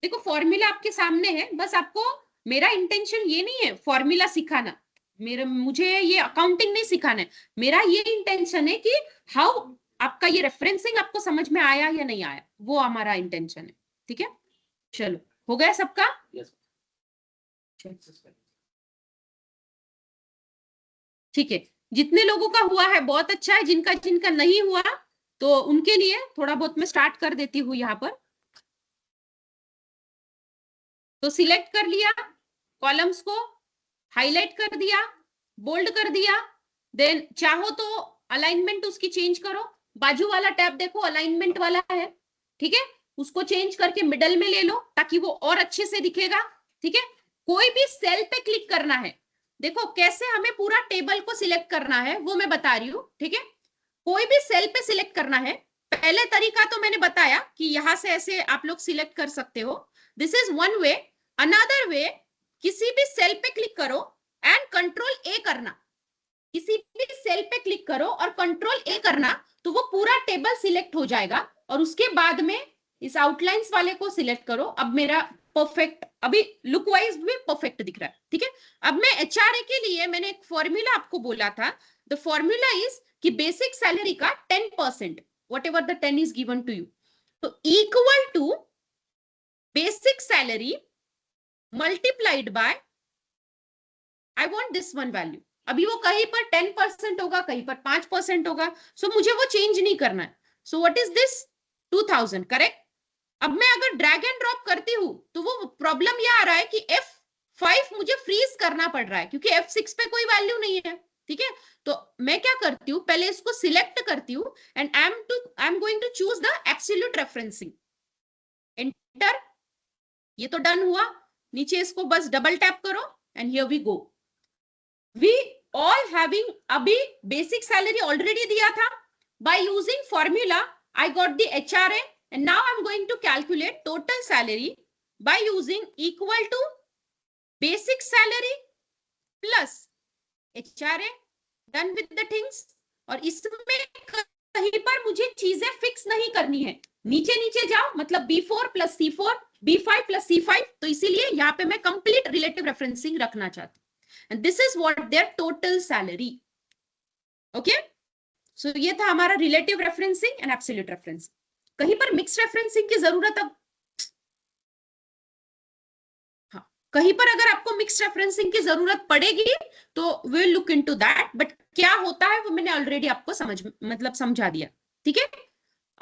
देखो फॉर्मूला आपके सामने है, बस आपको मेरा इंटेंशन ये नहीं है फॉर्मूला सिखाना, मुझे ये अकाउंटिंग नहीं सिखाना है, मेरा ये इंटेंशन है कि हाउ आपका ये रेफरेंसिंग आपको समझ में आया या नहीं आया, वो हमारा इंटेंशन है। ठीक है, चलो हो गया सबका? ठीक है, जितने लोगों का हुआ है बहुत अच्छा है, जिनका जिनका नहीं हुआ तो उनके लिए थोड़ा बहुत मैं स्टार्ट कर देती हूँ यहाँ पर। तो सिलेक्ट कर लिया कॉलम्स को, हाईलाइट कर दिया, बोल्ड कर दिया, देन चाहो तो अलाइनमेंट उसकी चेंज करो, बाजू वाला टैब देखो अलाइनमेंट वाला है, ठीक है, उसको चेंज करके मिडल में ले लो ताकि वो और अच्छे से दिखेगा। ठीक है, कोई भी सेल पे क्लिक करना है, देखो कैसे हमें पूरा टेबल को सिलेक्ट करना है वो मैं बता रही हूँ। ठीक है, कोई भी सेल पे सिलेक्ट करना है, पहले तरीका तो मैंने बताया कि यहां से ऐसे आप लोग सिलेक्ट कर सकते हो, this is one way. Another way, किसी भी सेल पे क्लिक करो एंड कंट्रोल ए करना, किसी भी सेल पे क्लिक करो और कंट्रोल ए करना, तो वो पूरा टेबल सिलेक्ट हो जाएगा और उसके बाद में इस आउटलाइंस वाले को सिलेक्ट करो। अब मेरा परफेक्ट, अभी लुक वाइज भी परफेक्ट दिख रहा है। ठीक है, अब मैं एचआरए के लिए मैंने एक फॉर्मूला आपको बोला था, द फॉर्मूला इज कि बेसिक सैलरी का 10%, whatever the 10 is given to you, तो equal to basic salary multiplied by I want this one value. अभी वो कहीं पर 10% होगा, कहीं पर 5% होगा, सो मुझे वो चेंज नहीं करना है। So what is this 2000, correct. अब मैं अगर ड्रैग एंड ड्रॉप करती हूँ तो वो प्रॉब्लम ये आ रहा है कि F5 मुझे फ्रीज करना पड़ रहा है क्योंकि F6 पे कोई वैल्यू नहीं है। ठीक है, तो मैं क्या करती हूँ, पहले इसको सिलेक्ट करती हूँ and I am going to choose the absolute referencing, enter, ये तो डन हुआ। नीचे इसको बस डबल टैप करो and here we go. We all having अभी बेसिक सैलरी ऑलरेडी दिया था, by using formula I got the HRA and now I'm going to calculate total salary by using equal to basic salary plus HRA, done with the things। और इसमें कहीं पर मुझे चीजें fix नहीं करनी है, नीचे नीचे जाओ, मतलब B4 plus C4, B5 plus C5, तो इसीलिए यहाँ पे मैं कंप्लीट रिलेटिव रेफरेंसिंग रखना चाहती हूँ। And this is what their total salary. Okay, so ये था हमारा relative referencing and absolute referencing। कहीं पर mixed referencing की जरूरत, अब हाँ, कहीं पर अगर आपको mixed referencing की जरूरत पड़ेगी तो we'll look into that, but क्या होता है वो मैंने ऑलरेडी आपको समझा दिया। ठीक है,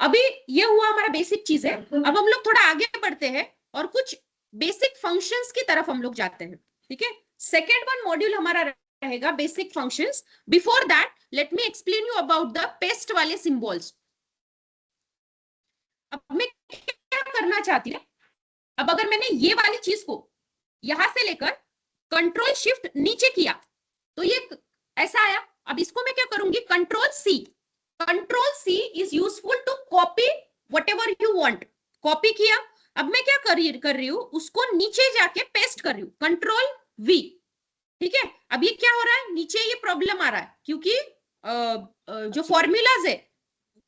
अभी ये हुआ हमारा बेसिक चीज है। अब हम लोग थोड़ा आगे बढ़ते हैं और कुछ बेसिक फंक्शंस की तरफ हम लोग जाते हैं। ठीक है, सेकेंड वन मॉड्यूल हमारा रहेगा basic functions. Before that let me explain you about the paste वाले सिंबल्स। अब मैं क्या करना चाहती हूँ, अब अगर मैंने ये वाली चीज को यहां से लेकर कंट्रोल शिफ्ट नीचे किया तो ये ऐसा आया। अब इसको मैं क्या करूंगी, control C. Control C is useful to copy whatever you want. Copy किया, अब मैं क्या कर रही हूँ, उसको नीचे जाके पेस्ट कर रही हूँ, कंट्रोल V। ठीक है, अब ये क्या हो रहा है, नीचे ये प्रॉब्लम आ रहा है क्योंकि जो फॉर्मूलाज है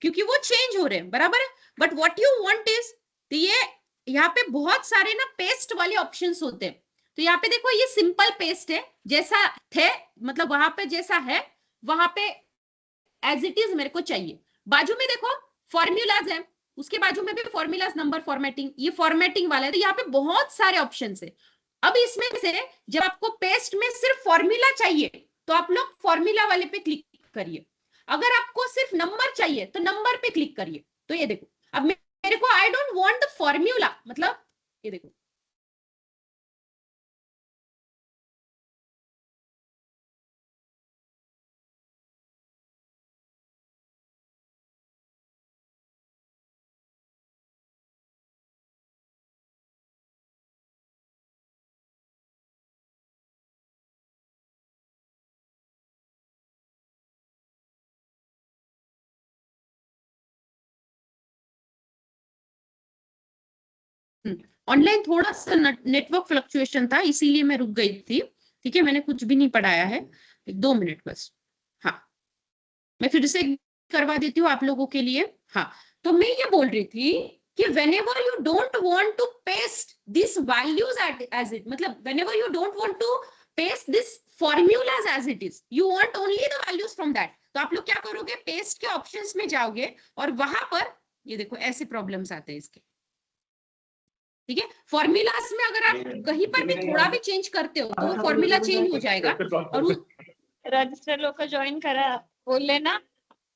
क्योंकि वो चेंज हो रहे हैं, बराबर है। But what you want is, तो ये यहाँ पे बहुत सारे ना पेस्ट वाले ऑप्शंस होते हैं। तो यहाँ पे देखो ये सिंपल पेस्ट है, जैसा थे मतलब वहां पे जैसा है वहां पे एज इट इज मेरे को चाहिए। बाजू में देखो फॉर्मूलाज है, उसके बाजू में भी फॉर्मूलाज, नंबर फॉर्मेटिंग, ये फॉर्मेटिंग वाला है। तो यहाँ पे बहुत सारे ऑप्शंस है। अब इसमें से जब आपको पेस्ट में सिर्फ फॉर्मूला चाहिए तो आप लोग फॉर्मूला वाले पे क्लिक करिए, अगर आपको सिर्फ नंबर चाहिए तो नंबर पे क्लिक करिए। तो ये देखो, अब मेरे को आई डोंट वांट द फॉर्मूला, मतलब ये देखो ऑनलाइन थोड़ा सा नेटवर्क फ्लक्चुएशन था इसीलिए मैं रुक गई थी। ठीक है, मैंने कुछ भी नहीं पढ़ाया है, 2 मिनट बस। हाँ, मैं फिर से करवा देती हूँ आप लोगों के लिए। हाँ, तो मैं ये बोल रही थी कि whenever you don't want to paste these values as it, मतलब whenever you don't want to paste this formulas as it is, you want only the values from that, तो आप लोग क्या करोगे, पेस्ट के ऑप्शंस में जाओगे और वहां पर ये देखो ऐसे प्रॉब्लम्स आते हैं इसके, ठीक है। फॉर्मूलाज में अगर आप कहीं पर भी थोड़ा भी चेंज करते हो तो वो फॉर्मूला चेंज हो जाएगा। और रजिस्टर लोक जॉईन करा बोलले ना,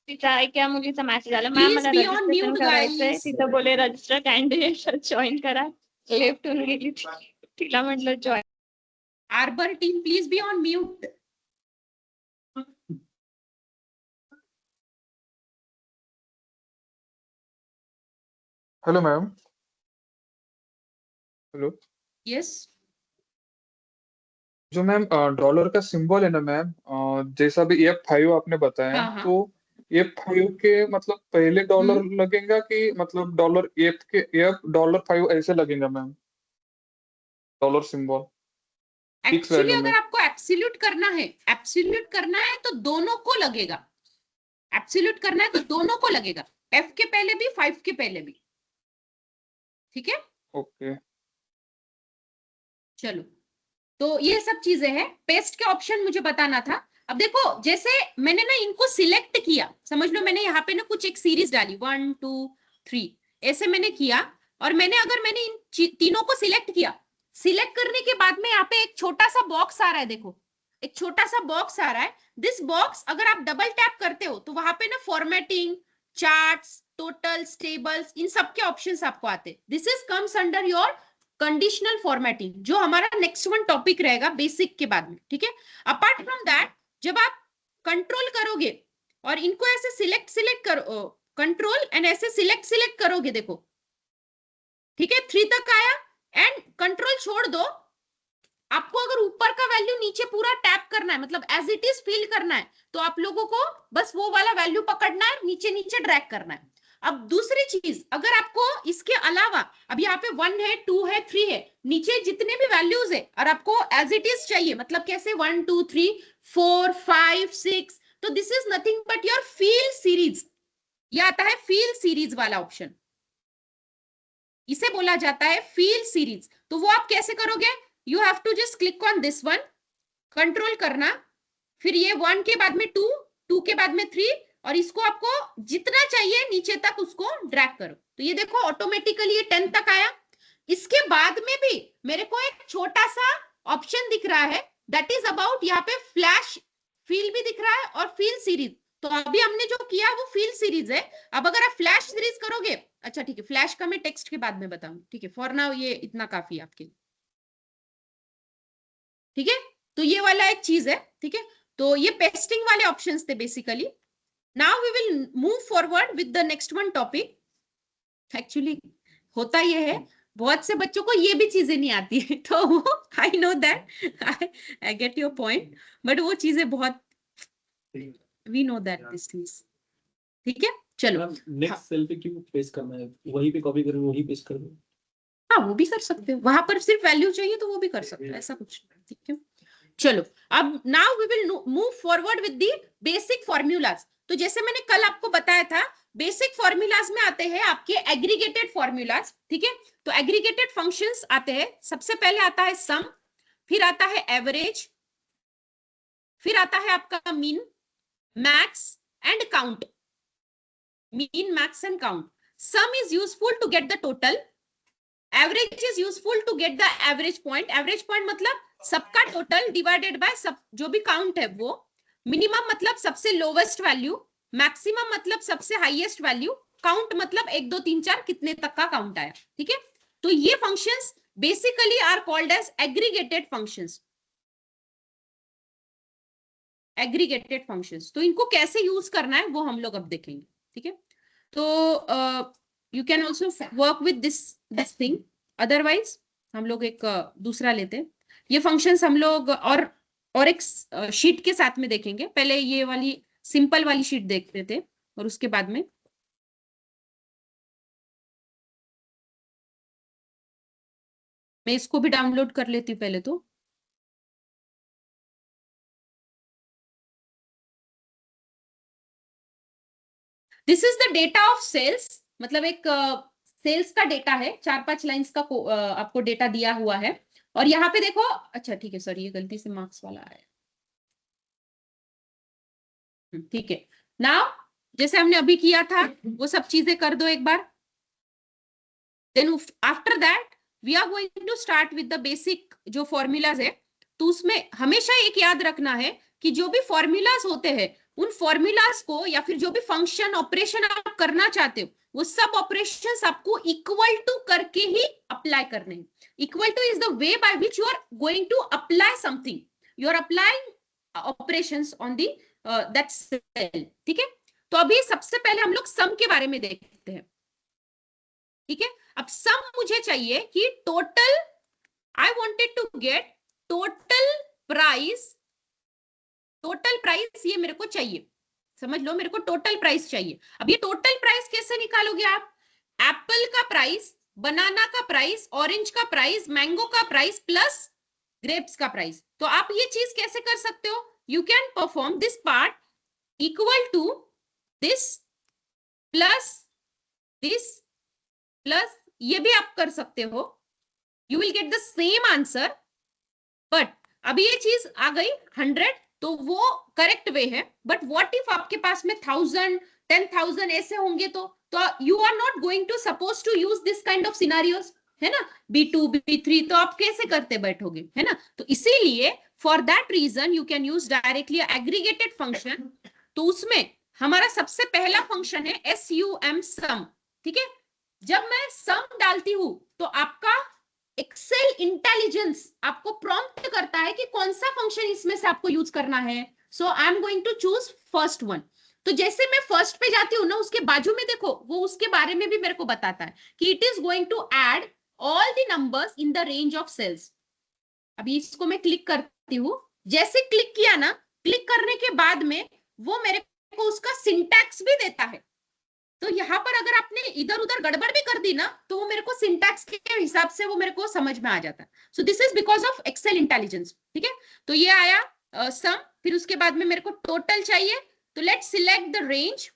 तिचा क्या मुलीचा मेसेज आला, मॅम Please मला be on रजिस्ट्रेशन mute, करायचंय, guys. तिथं बोले रजिस्टर कॅन्डिडेट जॉईन करा, लेफ्ट होऊन गेली ती. तिला म्हटलं join. Arbor team, please be on mute. Hello ma'am. Hello. Yes. जो मैम डॉलर का सिंबल है ना मैम, जैसा भी F5 आपने बताया, हाँ, हाँ. तो F5 के मतलब पहले डॉलर लगेगा कि मतलब डॉलर F के $5 ऐसे लगेगा ma'am, dollar symbol fix actually value में? अगर आपको एब्सोल्यूट करना है तो दोनों को लगेगा, एब्सोल्यूट करना है तो दोनों को लगेगा, F के पहले भी 5 के पहले भी, ठीक है। ओके। चलो, तो ये सब चीजें हैं। पेस्ट के ऑप्शन मुझे बताना था। अब देखो, जैसे मैंने ना इनको सिलेक्ट किया, समझ लो मैंने यहाँ पे ना कुछ एक सीरीज डाली 1 2 3 ऐसे मैंने किया, और मैंने इन तीनों को सिलेक्ट किया। सिलेक्ट करने के बाद में यहाँ पे एक छोटा सा बॉक्स आ रहा है, देखो एक छोटा सा बॉक्स आ रहा है। दिस बॉक्स अगर आप डबल टैप करते हो तो वहां पे ना फॉर्मेटिंग, चार्ट्स, टोटल्स, टेबल्स, इन सब के ऑप्शंस आपको आते। This is comes under your conditional formatting, जो हमारा नेक्स्ट वन टॉपिक रहेगा बेसिक के बाद में, ठीक है। अपार्ट फ्रॉम दैट, जब आप कंट्रोल करोगे और इनको ऐसे सिलेक्ट करो, कंट्रोल एंड ऐसे सिलेक्ट करोगे, देखो ठीक है, 3 तक आया, एंड कंट्रोल छोड़ दो। आपको अगर ऊपर का वैल्यू नीचे पूरा टैप करना है, मतलब एज इट इज फील करना है, तो आप लोगों को बस वो वाला वैल्यू पकड़ना है, नीचे नीचे ड्रैग करना है। अब दूसरी चीज, अगर आपको इसके अलावा, अब यहाँ पे 1 है, 2 है, 3 है, नीचे जितने भी वैल्यूज है, और आपको एज इट इज चाहिए, मतलब कैसे 1 2 3 4 5 6, तो this is nothing but your feel series. ये आता है फील सीरीज वाला ऑप्शन, इसे बोला जाता है फील सीरीज। तो वो आप कैसे करोगे, you have to just click on this one, control करना, फिर ये 1 के बाद में 2, 2 के बाद में 3, और इसको आपको जितना चाहिए नीचे तक उसको ड्रैग करो। तो ये देखो ऑटोमेटिकली ये 10 तक आया। इसके बाद में भी मेरे को एक छोटा सा ऑप्शन दिख रहा है, दैट इज अबाउट, यहाँ पे फ्लैश फील भी दिख रहा है और फील सीरीज। तो अभी हमने जो किया वो फील सीरीज है। अब अगर आप फ्लैश सीरीज करोगे, अच्छा ठीक है, फ्लैश का मैं टेक्स्ट के बाद में बताऊंगी, ठीक है, फॉर नाउ ये इतना काफी है आपके लिए, ठीक है। तो ये वाला एक चीज है, ठीक है। तो ये पेस्टिंग वाले ऑप्शंस थे basically. Now we will move forward with the next one topic. Actually होता ये है, बहुत से बच्चों को ये भी चीजें नहीं आती है, तो I know that, I get your point, but वो चीजें बहुत, we know that this things, ठीक है। चलो, नेक्स्ट सेल पे क्यों पेस्ट करना है, वहीं पे कॉपी करो, वहीं पेस्ट कर दो। हाँ वो भी कर सकते हो, वहां पर सिर्फ वैल्यू चाहिए तो वो भी कर सकते हो, ऐसा कुछ नहीं, ठीक है। चलो, अब now we will move forward with the basic formulas. तो जैसे मैंने कल आपको बताया था, बेसिक फॉर्मूलाज में आते हैं आपके एग्रीगेटेड फॉर्मूलाज, ठीक है। तो एग्रीगेटेड फंक्शंस आते हैं, सबसे पहले आता है सम, फिर आता है एवरेज, फिर आता है आपका mean, max and count. Mean, max and count. Sum is useful to get the total, average is useful to get the average point. Average point मतलब सबका टोटल डिवाइडेड बाय सब जो भी काउंट है वो। मिनिमम मतलब सबसे लोवेस्ट वैल्यू, मैक्सिमम मतलब सबसे हाईएस्ट वैल्यू, काउंट मतलब 1 2 3 4 कितने तक का काउंट आया, ठीक है। तो ये functions basically are called as aggregated functions, aggregated functions. तो इनको कैसे यूज करना है वो हम लोग अब देखेंगे, ठीक है। तो you can also work with this thing, otherwise हम लोग एक दूसरा लेते हैं। ये फंक्शंस हम लोग और एक शीट के साथ में देखेंगे। पहले ये वाली सिंपल वाली शीट देखते थे, और उसके बाद में मैं इसको भी डाउनलोड कर लेती हूँ पहले तो। This is the data of sales, मतलब एक सेल्स का डेटा है, 4-5 लाइंस का आपको डेटा दिया हुआ है। और यहाँ पे देखो, अच्छा ठीक है सॉरी, ये गलती से मार्क्स वाला आया, ठीक है। नाउ जैसे हमने अभी किया था वो सब चीजें कर दो एक बार। Then after that we are going to start with the basic जो फॉर्मूलाज है। तो उसमें हमेशा एक याद रखना है कि जो भी फॉर्मूलाज होते हैं उन फॉर्मूलाज को या फिर जो भी फंक्शन ऑपरेशन आप करना चाहते हो वो सब ऑपरेशंस आपको इक्वल टू करके ही अप्लाई करने हैं। Equal to is the way by which you are going to apply something, you are applying operations on the that cell, ठीक है। तो अभी सबसे पहले हम लोग सम के बारे में देखते हैं, ठीक है। अब सम मुझे चाहिए कि total, I wanted to get total price, total price ये मेरे को चाहिए, समझ लो मेरे को टोटल प्राइस चाहिए। अब ये टोटल प्राइस कैसे निकालोगे आप? एप्पल का प्राइस, बनाना का प्राइस, ऑरेंज का प्राइस, मैंगो का प्राइस प्लस ग्रेप्स का प्राइस। तो आप ये चीज कैसे कर सकते हो? You can perform this part equal to this plus this plus ये भी आप कर सकते हो, you will get the same answer. But अभी ये चीज आ गई 100 तो वो करेक्ट वे है। बट व्हाट इफ आपके पास में 1000 10,000 ऐसे होंगे तो you are not going to suppose to use this kind of scenarios, है ना। B2 B3 तो आप कैसे करते बैठोगे, है ना। तो इसीलिए for that reason you can use directly aggregated function. तो उसमें हमारा सबसे पहला फंक्शन है SUM सम, ठीक है। जब मैं सम डालती हूं तो आपका एक्सेल इंटेलिजेंस आपको प्रॉम्प्ट करता है कि कौन सा फंक्शन इसमें से आपको यूज करना है। So I am going to choose first one. तो जैसे मैं फर्स्ट पे जाती हूँ ना, उसके बाजू में देखो वो उसके बारे में भी मेरे को बताता है कि it is going to add all the numbers in the range of cells. अभी इसको मैं क्लिक करती हूँ, जैसे क्लिक किया ना, क्लिक करने के बाद में वो मेरे को उसका सिंटैक्स भी देता है। तो यहाँ पर अगर आपने इधर उधर गड़बड़ भी कर दी ना तो वो मेरे को सिंटैक्स के हिसाब से वो मेरे को समझ में आ जाता है। So this is because of Excel intelligence, ठीक है। तो ये आया सम, फिर उसके बाद में मेरे को टोटल चाहिए। तो let's select the range,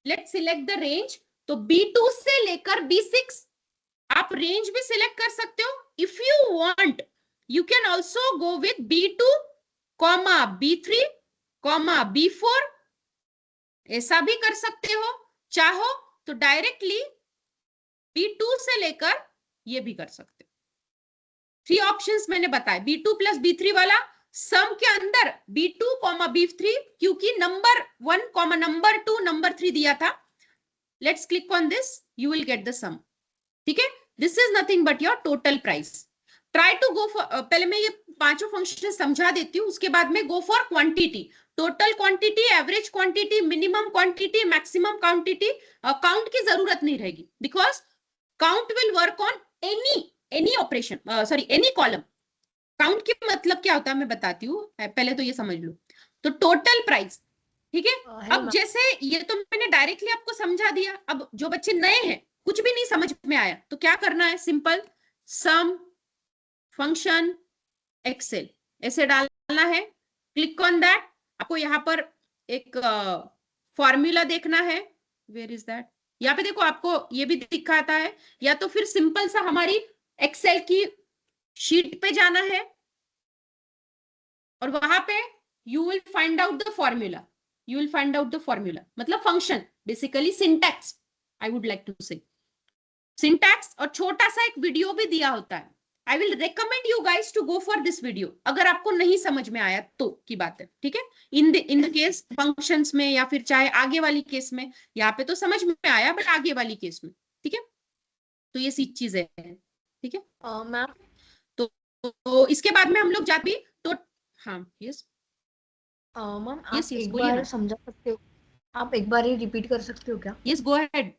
let's select the range. तो B2 से लेकर B6 आप रेंज भी सिलेक्ट कर सकते हो। If you want you can also go with B2, B3, B4, ऐसा भी कर सकते हो। चाहो तो डायरेक्टली B2 से लेकर ये भी कर सकते हो। 3 ऑप्शंस मैंने बताए। B2 प्लस B3 वाला सम के अंदर B2, B3 क्योंकि नंबर 1, नंबर 2, नंबर 3 दिया था। Let's click on this, you will get the sum, ठीक है। This is nothing but your total price. Try to go for, पहले मैं ये पांचों फंक्शन समझा देती हूँ, उसके बाद में गो for quantity. Total quantity, average quantity, minimum quantity, maximum quantity. Count की जरूरत नहीं रहेगी because count will work on any operation, sorry any column. Count की मतलब क्या होता है मैं बताती हूँ, पहले तो ये समझ लो। तो टोटल प्राइस, ठीक है। अब जैसे ये तो मैंने डायरेक्टली आपको समझा दिया। अब जो बच्चे नए हैं, कुछ भी नहीं समझ में आया, तो क्या करना है? सिंपल सम फंक्शन एक्सेल ऐसे डालना है, क्लिक ऑन दैट। आपको यहाँ पर एक फॉर्मूला देखना है, वेयर इज दैट। यहाँ पे देखो आपको ये भी दिखाता है, या तो फिर सिंपल सा हमारी एक्सेल की शीट पे जाना है और वहां पे you will find out the formula, you will find out the formula मतलब function, basically syntax I would like to say syntax. और छोटा सा एक वीडियो भी दिया होता है। I will recommend you guys to go for this video अगर आपको नहीं समझ में आया तो की बात है, ठीक है। इन द केस फंक्शंस में या फिर चाहे आगे वाली केस में, यहाँ पे तो समझ में आया बट आगे वाली केस में, ठीक है। तो ये सी चीजें हैं, ठीक है मैम। तो इसके बाद में हम लोग जाते तो हाँ यस मैम Yes, आप yes, एक बोलिए बार ना। समझा सकते हो, आप एक बार ही रिपीट कर सकते हो क्या? यस गो अहेड,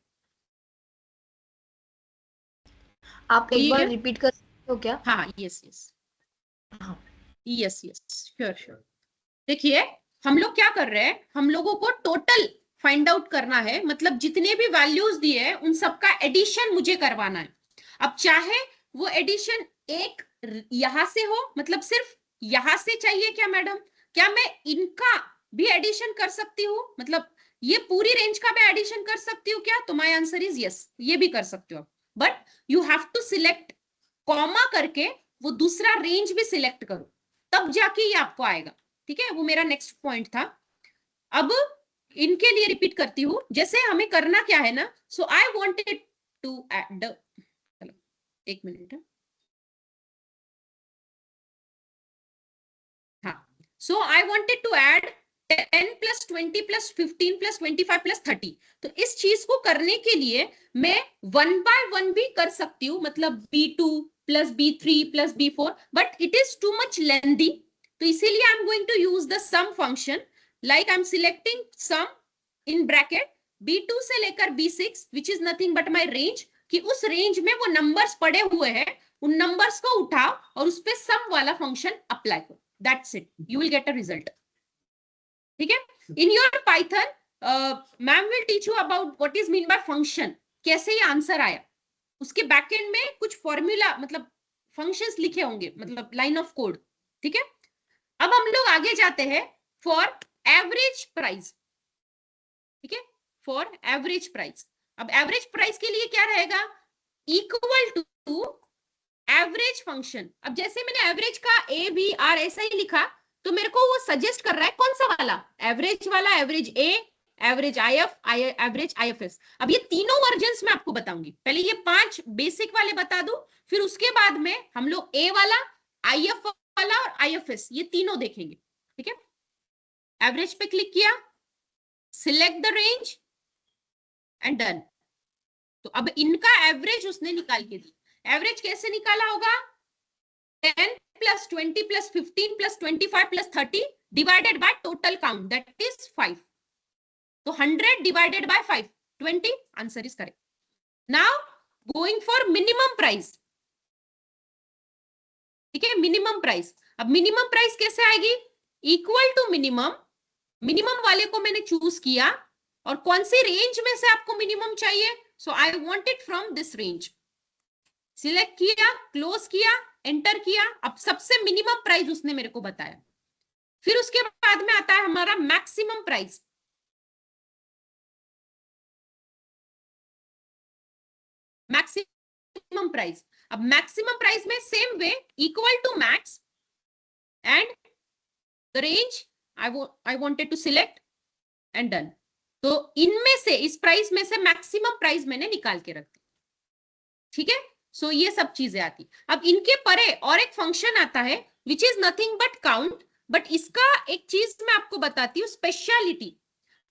आप एक बार बोलिए। रिपीट कर सकते हो क्या? हाँ यस यस हाँ। Yes yes sure sure. देखिए हम लोग क्या कर रहे हैं, हम लोगों को टोटल फाइंड आउट करना है, मतलब जितने भी वैल्यूज दिए हैं उन सबका एडिशन मुझे करवाना है। अब चाहे वो एडिशन एक यहां से हो, मतलब सिर्फ यहां से चाहिए क्या मैडम? क्या मैं इनका भी एडिशन कर सकती हूँ, मतलब ये पूरी रेंज का मैं एडिशन कर सकती हूँ क्या? तो माय आंसर इज यस, ये भी कर सकते हो आप। But you have to select comma करके वो दूसरा रेंज भी सिलेक्ट करो, तब जाके ये आपको आएगा। ठीक है, वो मेरा नेक्स्ट पॉइंट था। अब इनके लिए रिपीट करती हूँ, जैसे हमें करना क्या है ना, so I wanted to add, चलो एक मिनट, हाँ, so I wanted to add 10 plus 20 plus 15 plus 25 plus 30। तो इस चीज को करने के लिए मैं 1 बाय 1 भी कर सकती हूँ, मतलब B2 plus B3 plus B4, but it is too much lengthy, तो इसीलिए I am going to use the sum function, like I am selecting sum in bracket B2 से लेकर B6 which is nothing but my range, कि उस range में वो numbers पड़े हुए हैं, उन नंबर्स को उठाओ और उस पे सम वाला फंक्शन अप्लाई करो, that's it, you will get a result. ठीक है, in your Python ma'am will teach you about what is mean by function, कैसे ये आंसर आया, उसके बैकएंड में कुछ फॉर्मूला मतलब फंक्शंस लिखे होंगे, मतलब लाइन ऑफ कोड। ठीक है, अब हम लोग आगे जाते हैं फॉर एवरेज प्राइस। ठीक है, फॉर एवरेज प्राइस, अब एवरेज प्राइस के लिए क्या रहेगा, इक्वल टू एवरेज फंक्शन। अब जैसे मैंने एवरेज का AVR ऐसा ही लिखा, तो मेरे को वो सजेस्ट कर रहा है कौन सा वाला, एवरेज वाला, average A, average IF, average IFS। अब ये तीनों वर्जन्स मैं आपको बताऊंगी, पहले ये 5 बेसिक वाले बता दूं, फिर उसके बाद में हम लोग A वाला, IF वाला और IFS ये तीनों देखेंगे। ठीक है, एवरेज पे क्लिक किया, select the range and done. तो अब इनका एवरेज उसने निकाल के दी। एवरेज कैसे निकाला होगा, 10 plus 20 plus 15 plus 25 plus 30 divided by total count, that is 5। तो 100 divided by 5, 20, answer is correct. Now going for minimum price. ठीक है, मिनिमम प्राइस, अब मिनिमम प्राइस कैसे आएगी, इक्वल टू मिनिमम, मिनिमम वाले को मैंने चूज किया, और कौन सी रेंज में से आपको मिनिमम चाहिए, so I want it from this range, select किया, क्लोज किया, एंटर किया। अब सबसे मिनिमम प्राइस उसने मेरे को बताया, फिर उसके बाद में आता है हमारा मैक्सिमम प्राइस। मैक्सिमम प्राइस, अब मैक्सिमम प्राइस में same way, equal to max and the range I wanted to select and done. तो इनमें से, इस प्राइस में से मैक्सिमम प्राइस मैंने निकाल के रख दी। ठीक है, सो ये सब चीजें आती। अब इनके परे और एक फंक्शन आता है विच is nothing but count, but इसका एक चीज मैं आपको बताती हूँ, स्पेशलिटी।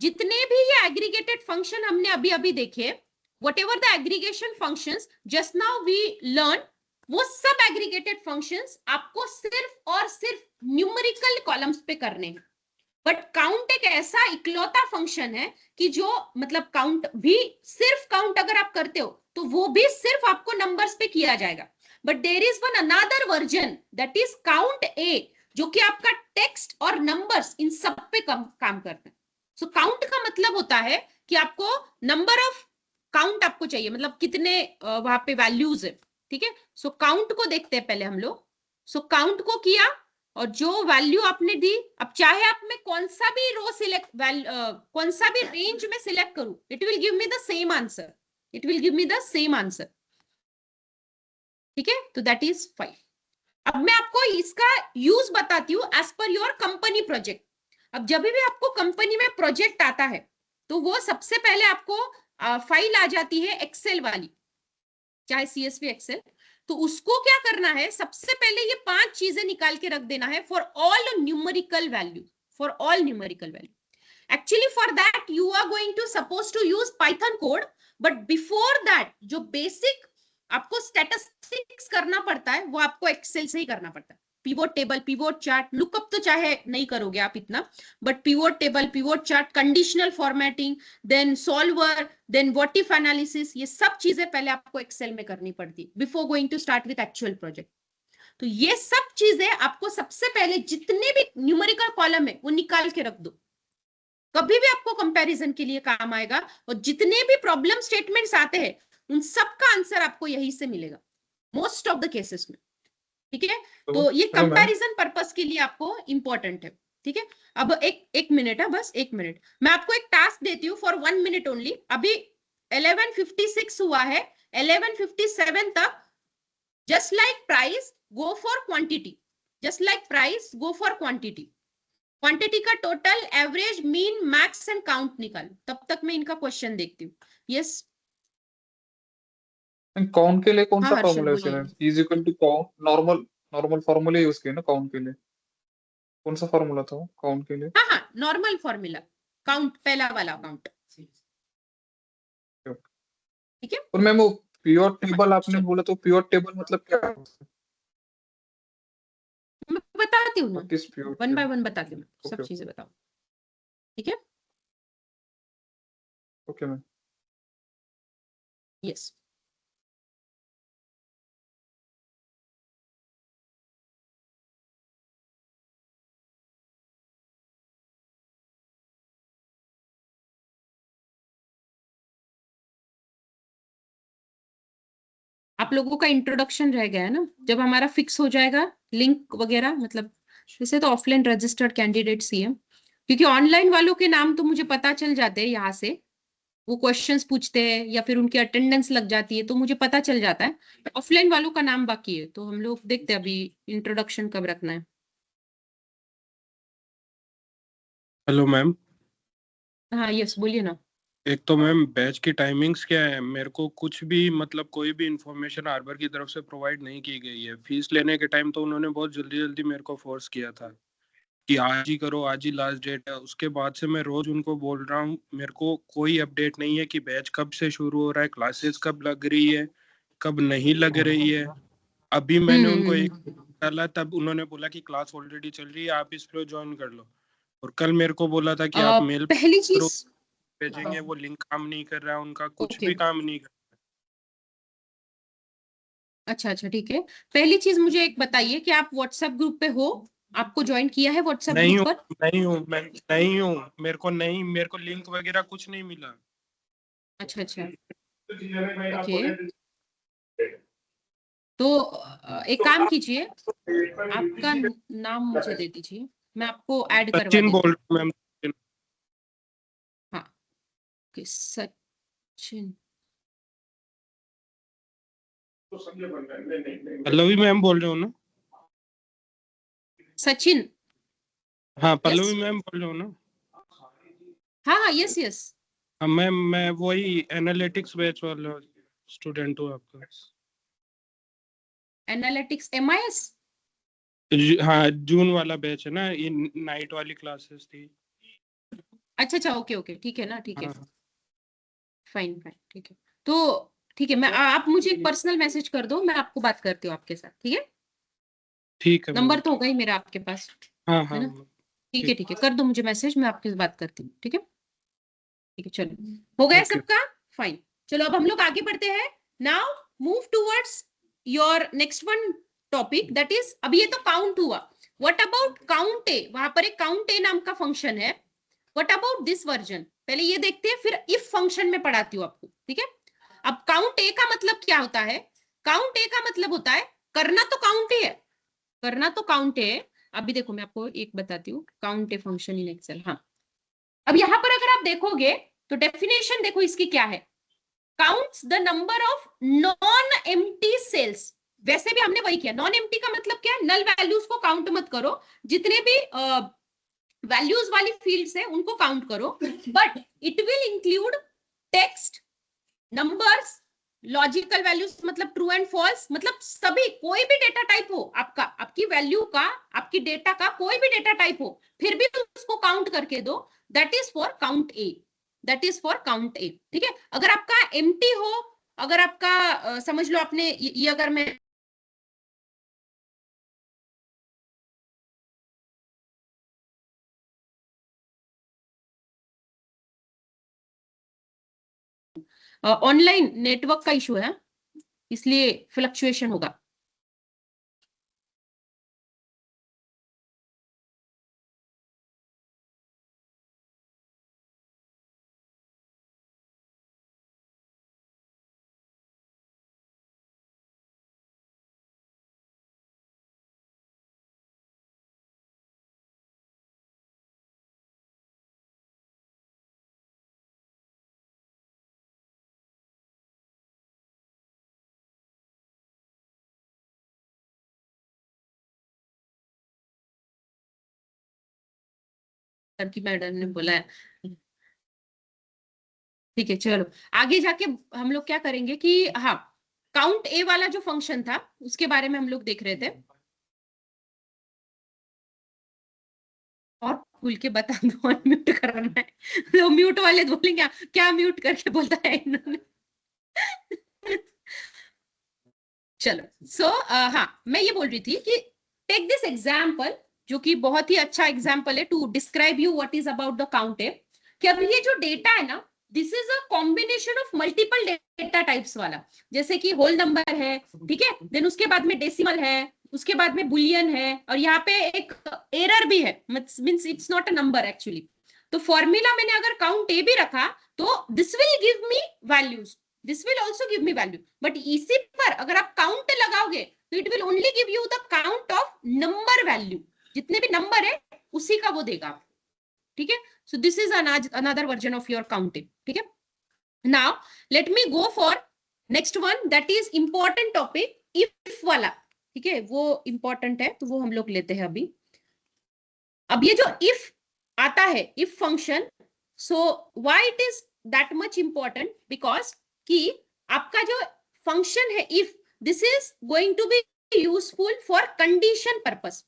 जितने भी ये एग्रीगेटेड फंक्शन हमने अभी अभी देखे, whatever the aggregation functions just now we learn, वो सब एग्रीगेटेड फंक्शंस आपको सिर्फ और सिर्फ न्यूमेरिकल कॉलम्स पे करने हैं। बट काउंट एक ऐसा इकलौता फंक्शन है कि जो मतलब काउंट भी, सिर्फ काउंट अगर आप करते हो तो वो भी सिर्फ आपको नंबर्स पे किया जाएगा। But there is one another version that is count A, जो कि आपका टेक्स्ट और नंबर्स इन सब पे काम करता है। सो काउंट का मतलब होता है कि आपको नंबर ऑफ काउंट आपको चाहिए, मतलब कितने वहां पे वैल्यूज है। ठीक है, सो काउंट को देखते हैं पहले हम लोग। सो काउंट को किया, और जो वैल्यू आपने दी, अब चाहे आप में कौन सा भी रो सिलेक्ट, कौन सा भी रेंज में सिलेक्ट करूं, it will give me the same answer, it will give me the same answer. ठीक है, तो दैट इज 5। अब मैं आपको इसका यूज बताती हूँ as per your company project. अब जब भी आपको कंपनी में प्रोजेक्ट आता है, तो वो सबसे पहले आपको फाइल आ जाती है एक्सेल वाली, चाहे CSV एक्सेल। तो उसको क्या करना है, सबसे पहले ये 5 चीजें निकाल के रख देना है for all numerical value, for all numerical value. Actually for that you are going to suppose to use Python code, but before that जो बेसिक आपको स्टैटिस्टिक्स करना पड़ता है वो आपको एक्सेल से ही करना पड़ता है। Pivot table, pivot chart, lookup तो चाहे नहीं करोगे आप इतना, but pivot table, pivot chart, conditional formatting, then solver, then what if analysis, ये सब चीजें पहले आपको एक्सेल में करनी पड़ती है before going to start with actual project. तो ये सब चीजें आपको सबसे पहले जितने भी न्यूमेरिकल कॉलम है वो निकाल के रख दो, कभी भी आपको कंपैरिजन के लिए काम आएगा। और जितने भी प्रॉब्लम स्टेटमेंट्स आते हैं उन सब का आंसर आपको यही से मिलेगा मोस्ट ऑफ द केसेस में। ठीक है, तो ये कंपैरिजन पर्पस के लिए आपको इंपॉर्टेंट है। ठीक है, अब एक मिनट है, बस 1 मिनट, मैं आपको एक टास्क देती हूँ फॉर 1 मिनट ओनली। अभी 11:56 हुआ है, 11:57 तक just like price go for quantity, just like price go for quantity, quantity का total, average, mean, max and count निकाल। तब तक मैं इनका क्वेश्चन देखती हूँ। यस काउंट के लिए कौन हाँ सा हर्षल फॉर्मूला है बोलिए। Ma'am? Is equal to count, normal normal formula use किया ना काउंट के लिए? कौन सा फॉर्मूला था काउंट के लिए? हाँ हाँ नॉर्मल फॉर्मूला, काउंट पहला वाला काउंट, ठीक है। और मैम वो प्योर टेबल आपने बोला, तो प्योर टेबल मतलब क्या है? मैं बताती हूँ ना, what is pure one by table? One बताती हूँ, सब ओके चीजें बताओ, ठीक है। Okay ma'am. यस आप लोगों का इंट्रोडक्शन रह गया है ना, जब हमारा फिक्स हो जाएगा लिंक वगैरह, मतलब वैसे तो ऑफलाइन रजिस्टर्ड कैंडिडेट्स ही है, क्योंकि ऑनलाइन वालों के नाम तो मुझे पता चल जाते हैं यहाँ से, वो क्वेश्चंस पूछते हैं या फिर उनकी अटेंडेंस लग जाती है तो मुझे पता चल जाता है। ऑफलाइन वालों का नाम बाकी है, तो हम लोग देखते हैं अभी इंट्रोडक्शन कब रखना है। Hello ma'am. हाँ यस बोलिए ना। एक तो मैम बैच की टाइमिंग्स क्या है? मेरे को कुछ भी मतलब कोई भी इंफॉर्मेशन हार्बर की तरफ से प्रोवाइड नहीं की गई है। फीस लेने के टाइम तो उन्होंने बहुत जल्दी जल्दी मेरे को फोर्स किया था कि आज ही करो, आज ही लास्ट डेट है। उसके बाद से मैं रोज उनको बोल रहा हूँ, मेरे को कोई अपडेट नहीं है कि बैच कब से शुरू हो रहा है, क्लासेस कब लग रही है, कब नहीं लग रही है। अभी मैंने उनको एक डाला, तब उन्होंने बोला कि क्लास ऑलरेडी चल रही है, आप इस पर ज्वाइन कर लो। और कल मेरे को बोला था कि आप मेल पहली चीज भेजेंगे, वो लिंक काम नहीं कर रहा है, उनका कुछ ओके, भी काम नहीं कर अच्छा अच्छा ठीक है। पहली चीज मुझे एक बताइए कि आप व्हाट्सएप ग्रुप पे हो, आपको ज्वाइन किया है व्हाट्सएप नहीं ग्रुप हूँ। पर? नहीं हूँ मैं, नहीं हूँ। मेरे को लिंक वगैरह कुछ नहीं मिला। अच्छा अच्छा ओके, तो एक काम कीजिए, आपका नाम मुझे दे दीजिए, मैं आपको ऐड करवा सचिन देती बोल हूँ। रहा हूँ मैम। हाँ ओके सचिन, पल्लवी मैम बोल रहे हो ना? सचिन हाँ यस, पल्लवी मैम बोल रहे हो ना? हाँ हाँ यस यस, हाँ मैम, मैं वही एनालिटिक्स बैच वाला स्टूडेंट हूँ आपका। Analytics MIS। हाँ जून वाला बैच है ना, ये नाइट वाली क्लासेस थी। अच्छा अच्छा ओके ओके ठीक है ना, ठीक है, हाँ फाइन फाइन ठीक है। तो ठीक है, मैं आप मुझे एक पर्सनल मैसेज कर दो, मैं आपको बात करती हूँ आपके साथ, ठीक है। ठीक है मैम। नंबर तो होगा ही मेरा आपके पास, हाँ है हाँ ना। मैम, ठीक है ठीक। ठीक है, कर दो मुझे मैसेज, मैं आपके साथ बात करती हूँ, ठीक है। ठीक है चलो, हो गया ओके। सबका, फाइन। चलो अब हम लोग आगे बढ़ते हैं। Now move towards your next one topic, that is, अब ये तो काउंट हुआ, व्हाट अबाउट काउंट ए, वहां पर एक काउंट ए नाम का फंक्शन है, व्हाट अबाउट दिस वर्जन, पहले ये देखते हैं फिर इफ फंक्शन में पढ़ाती हूँ आपको, ठीक है। अब काउंट ए का मतलब क्या होता है? काउंट ए का मतलब होता है, करना तो काउंट ए है, करना तो काउंट ए है। अभी देखो मैं आपको एक बताती हूँ, count A function in Excel. हाँ अब यहां पर अगर आप देखोगे तो डेफिनेशन देखो इसकी क्या है, counts the number of non empty cells. वैसे भी हमने वही किया, नॉन एम्प्टी का मतलब क्या है, नल वैल्यूज को काउंट मत करो, जितने भी वैल्यूज वाली फील्ड्स है उनको काउंट करो, but it will include text, numbers, logical values मतलब ट्रू एंड फॉल्स, मतलब सभी, कोई भी डेटा टाइप हो आपका, आपकी वैल्यू का, आपकी डेटा का कोई भी डेटा टाइप हो, फिर भी उसको काउंट करके दो, that is for count A, that is for count A, ठीक है। अगर आपका एम्प्टी हो, अगर आपका समझ लो आपने ये अगर मैं ऑनलाइन नेटवर्क का इशू है, इसलिए फ्लक्चुएशन होगा। की मैडम ने बोला है। ठीक है, चलो आगे जाके हम लोग क्या करेंगे कि हाँ, काउंट ए वाला जो फंक्शन था उसके बारे में हम लोग देख रहे थे। और खुल के बता दो, अनम्यूट करना है। लोग म्यूट वाले बोलेंगे क्या म्यूट करके बोला है इन्होंने। चलो हाँ, मैं ये बोल रही थी कि टेक दिस एग्जाम्पल, जो कि बहुत ही अच्छा एग्जाम्पल है to describe you what is about the count A, कि अब ये जो डेटा है ना, this is a combination of multiple data types वाला, जैसे कि होल नंबर है, ठीक है, देन उसके बाद में डेसिमल है, उसके बाद में बुलियन है, और यहाँ पे एक एरर भी है, means it's not a number actually. तो फॉर्मूला मैंने अगर काउंट ए भी रखा तो this will give me values, this will also give me value, but इसी पर अगर आप काउंट लगाओगे तो it will only give you the count of number value, जितने भी नंबर है उसी का वो देगा, ठीक है। So this is another version of your counting, ठीक है। Now let me go for next one, that is important topic, if वाला, ठीक है, वो इंपॉर्टेंट है तो वो हम लोग लेते हैं अभी। अब ये जो इफ आता है, if function, so why it is that much important, because कि आपका जो फंक्शन है if, this is going to be useful for condition purpose,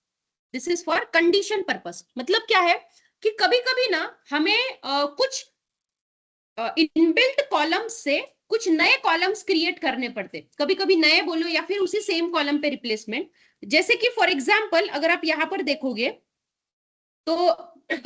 this is for condition purpose. मतलब क्या है कि कभी कभी ना हमें कुछ इनबिल्ट कॉलम्स से कुछ नए कॉलम्स क्रिएट करने पड़ते, कभी कभी नए बोलो या फिर उसी सेम कॉलम पे रिप्लेसमेंट। जैसे कि फॉर एग्जांपल अगर आप यहाँ पर देखोगे तो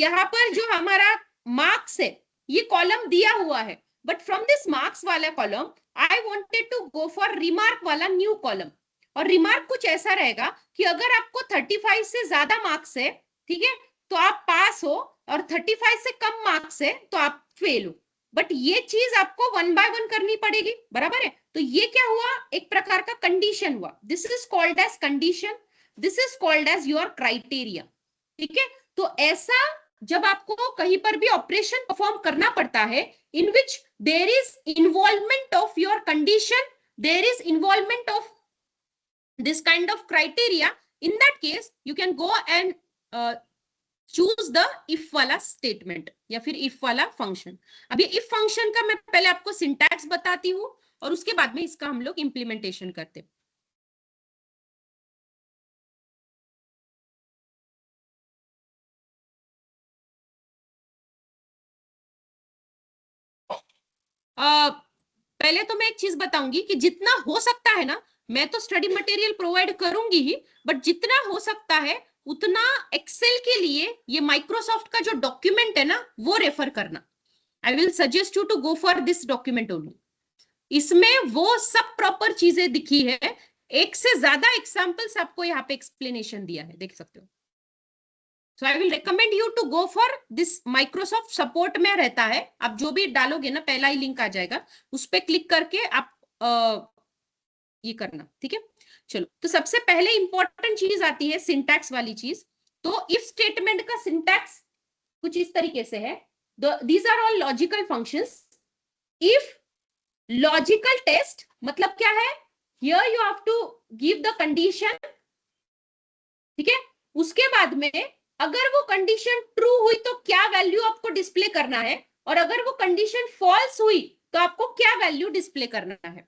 यहाँ पर जो हमारा मार्क्स है ये कॉलम दिया हुआ है, बट फ्रॉम दिस मार्क्स वाला column I wanted to go for remark वाला न्यू कॉलम। और रिमार्क कुछ ऐसा रहेगा कि अगर आपको 35 से ज्यादा मार्क्स है, ठीक है, तो आप पास हो, और 35 से कम मार्क्स है तो आप फेल हो। बट ये चीज आपको 1 बाय 1 करनी पड़ेगी, बराबर है। तो ये क्या हुआ, एक प्रकार का कंडीशन हुआ, this is called as condition, this is called as your criteria, ठीक है। तो ऐसा जब आपको कहीं पर भी ऑपरेशन परफॉर्म करना पड़ता है in which there is involvement of your condition, there is involvement of this kind of criteria, in that case you can go and choose the if वाला statement या फिर if वाला function। अब ये if function का मैं पहले आपको syntax बताती हूँ और उसके बाद में इसका हम लोग implementation करते हैं। पहले तो मैं एक चीज बताऊंगी कि जितना हो सकता है ना, मैं तो स्टडी मटेरियल प्रोवाइड करूंगी ही, बट जितना हो सकता है उतना एक्सेल के लिए ये माइक्रोसॉफ्ट का जो डॉक्यूमेंट है ना वो रेफर करना। I will suggest you to go for this document only. इसमें वो सब प्रॉपर चीजें दिखी है, एक से ज्यादा एग्जाम्पल्स आपको यहाँ पे एक्सप्लेनेशन दिया है, देख सकते हो। So I will recommend you to go for this Microsoft support में रहता है, आप जो भी डालोगे ना पहला ही लिंक आ जाएगा, उस पर क्लिक करके आप ये करना, ठीक है। चलो, तो सबसे पहले इंपॉर्टेंट चीज आती है सिंटैक्स वाली चीज। तो इफ स्टेटमेंट का सिंटैक्स कुछ इस तरीके से है, these are all logical functions. If logical test मतलब क्या है, here you have to give the condition, ठीक है, उसके बाद में अगर वो कंडीशन ट्रू हुई तो क्या वैल्यू आपको डिस्प्ले करना है, और अगर वो कंडीशन फॉल्स हुई तो आपको क्या वैल्यू डिस्प्ले करना है।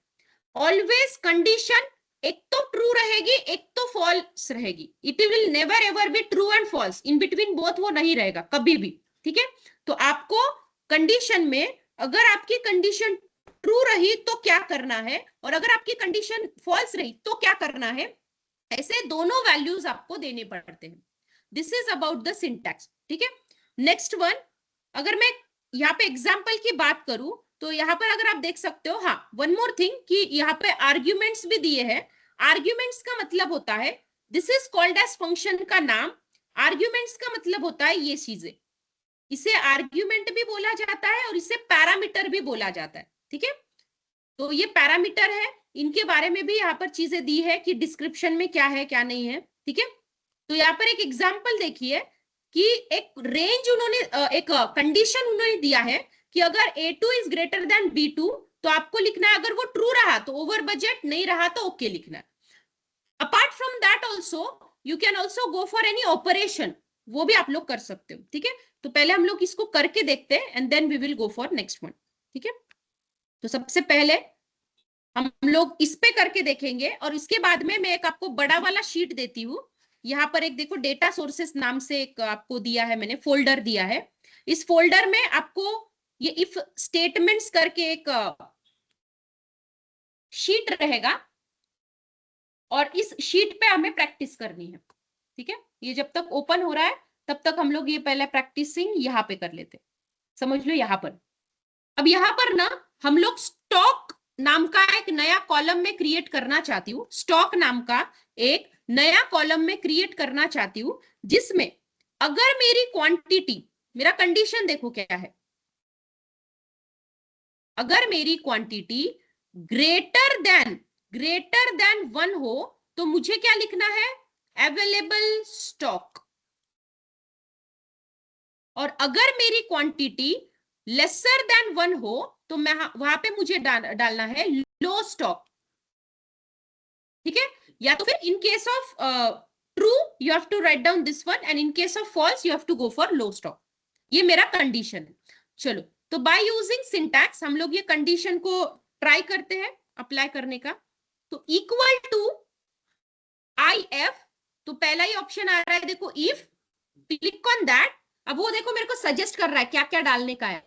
ऑलवेज कंडीशन एक तो ट्रू रहेगी एक तो फॉल्स रहेगी, it will never ever be true and false, in between both वो नहीं रहेगा कभी भी, ठीक है। तो आपको कंडीशन में अगर आपकी कंडीशन ट्रू रही तो क्या करना है, और अगर आपकी कंडीशन फॉल्स रही तो क्या करना है, ऐसे दोनों वैल्यूज आपको देने पड़ते हैं। This is about the syntax, ठीक है। नेक्स्ट वन, अगर मैं यहाँ पे एग्जाम्पल की बात करूं तो यहाँ पर अगर आप देख सकते हो, हाँ वन मोर थिंग कि यहाँ पे आर्ग्यूमेंट्स भी दिए हैं। आर्ग्यूमेंट्स का मतलब होता है, this is called as function का नाम। आर्ग्यूमेंट्स का मतलब होता है ये चीजें, इसे आर्ग्यूमेंट भी बोला जाता है और इसे पैरामीटर भी बोला जाता है, ठीक है। तो ये पैरामीटर है, इनके बारे में भी यहाँ पर चीजें दी है कि डिस्क्रिप्शन में क्या है क्या नहीं है, ठीक है। तो यहाँ पर एक एग्जाम्पल देखिए कि एक रेंज उन्होंने, एक कंडीशन उन्होंने दिया है कि अगर A2 is greater than B2 तो आपको लिखना है, अगर वो ट्रू रहा तो ओवर बजट, नहीं रहा तो ओके लिखना है। Apart from that also you can also go for any operation, वो भी आप लोग कर सकते हो, ठीक है। तो पहले हम लोग इसको करके देखते हैं and then we will go for next one. ठीक है, तो सबसे पहले हम लोग इस पे करके देखेंगे और इसके बाद में मैं एक आपको बड़ा वाला शीट देती हूँ। यहाँ पर एक देखो डेटा सोर्सेस नाम से एक आपको दिया है, मैंने फोल्डर दिया है। इस फोल्डर में आपको ये इफ स्टेटमेंट्स करके एक शीट रहेगा और इस शीट पे हमें प्रैक्टिस करनी है। ठीक है, ये जब तक ओपन हो रहा है तब तक हम लोग ये पहले प्रैक्टिसिंग यहाँ पे कर लेते, समझ लो यहाँ पर। अब यहाँ पर ना हम लोग स्टॉक नाम का एक नया कॉलम में क्रिएट करना चाहती हूँ, स्टॉक नाम का एक नया कॉलम में क्रिएट करना चाहती हूँ, जिसमें अगर मेरी क्वांटिटी, मेरा कंडीशन देखो क्या है, अगर मेरी क्वांटिटी ग्रेटर देन 1 हो तो मुझे क्या लिखना है, अवेलेबल स्टॉक। और अगर मेरी क्वांटिटी लेसर देन 1 हो तो मैं वहां पे मुझे डालना है लो स्टॉक। ठीक है, या तो फिर in case of true you have to write down this one and in case of false you have to go for low stock. ये मेरा कंडीशन है। चलो, तो बाय यूजिंग सिंटैक्स हम लोग ये कंडीशन को ट्राई करते हैं अप्लाई करने का। तो इक्वल टू IF, तो पहला ही ऑप्शन आ रहा है देखो, इफ, क्लिक ऑन दैट। अब वो देखो मेरे को सजेस्ट कर रहा है क्या क्या डालने का है।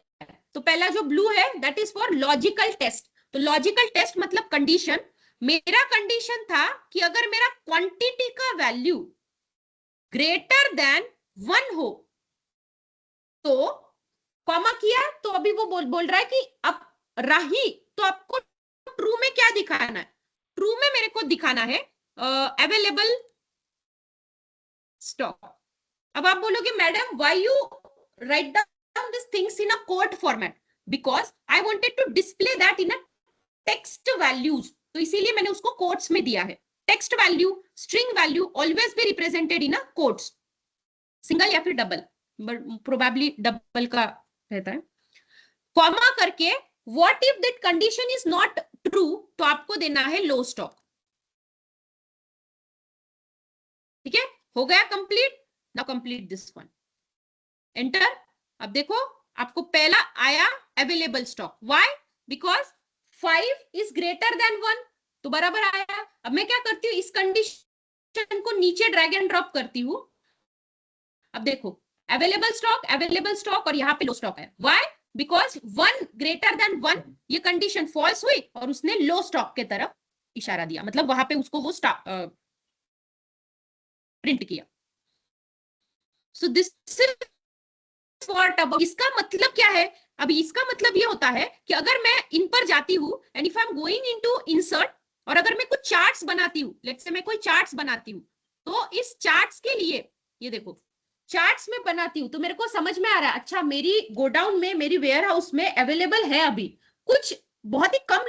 तो पहला जो ब्लू है that is for logical test. तो लॉजिकल टेस्ट मतलब कंडीशन। मेरा कंडीशन था कि अगर मेरा क्वांटिटी का वैल्यू ग्रेटर देन 1 हो तो कॉमा किया, तो अभी वो बोल रहा है कि अब रही तो आपको ट्रू में क्या दिखाना है, ट्रू में मेरे को दिखाना है अवेलेबल स्टॉक। अब आप बोलोगे madam why you write down this things in a code format, because I wanted to display that in a text values, तो इसीलिए मैंने उसको कोट्स में दिया है। Text value, string value always be represented in a quotes, single या फिर double, but probably double का रहता है। कॉमा करके what if that condition is not true, तो आपको देना है लो स्टॉक। ठीक है, हो गया complete. Now complete this one, enter. अब देखो आपको पहला आया available stock, why, because 5 is greater than 1, तो बराबर आया। अब मैं क्या करती हूँ, इस कंडीशन को नीचे ड्रैग एंड ड्रॉप करती हूँ। अब देखो अवेलेबल स्टॉक और यहाँ पे लो स्टॉक है, व्हाई, बिकॉज 1 ग्रेटर देन 1 ये कंडीशन फॉल्स हुई और उसने लो स्टॉक के तरफ इशारा दिया, मतलब वहां पे उसको वो प्रिंट किया। So this is what about, इसका मतलब क्या है, अभी इसका मतलब ये होता है कि अगर मैं इन पर जाती हूँ and if I am going into insert, और अगर मैं कुछ चार्ट्स बनाती हूँ, लेट्स से मैं कोई चार्ट्स बनाती हूँ, तो इस चार्ट्स के लिए ये देखो चार्ट्स में बनाती हूँ तो मेरे को समझ में आ रहा है, अच्छा मेरी गोडाउन में, मेरी वेयर हाउस में अवेलेबल है अभी कुछ बहुत ही कम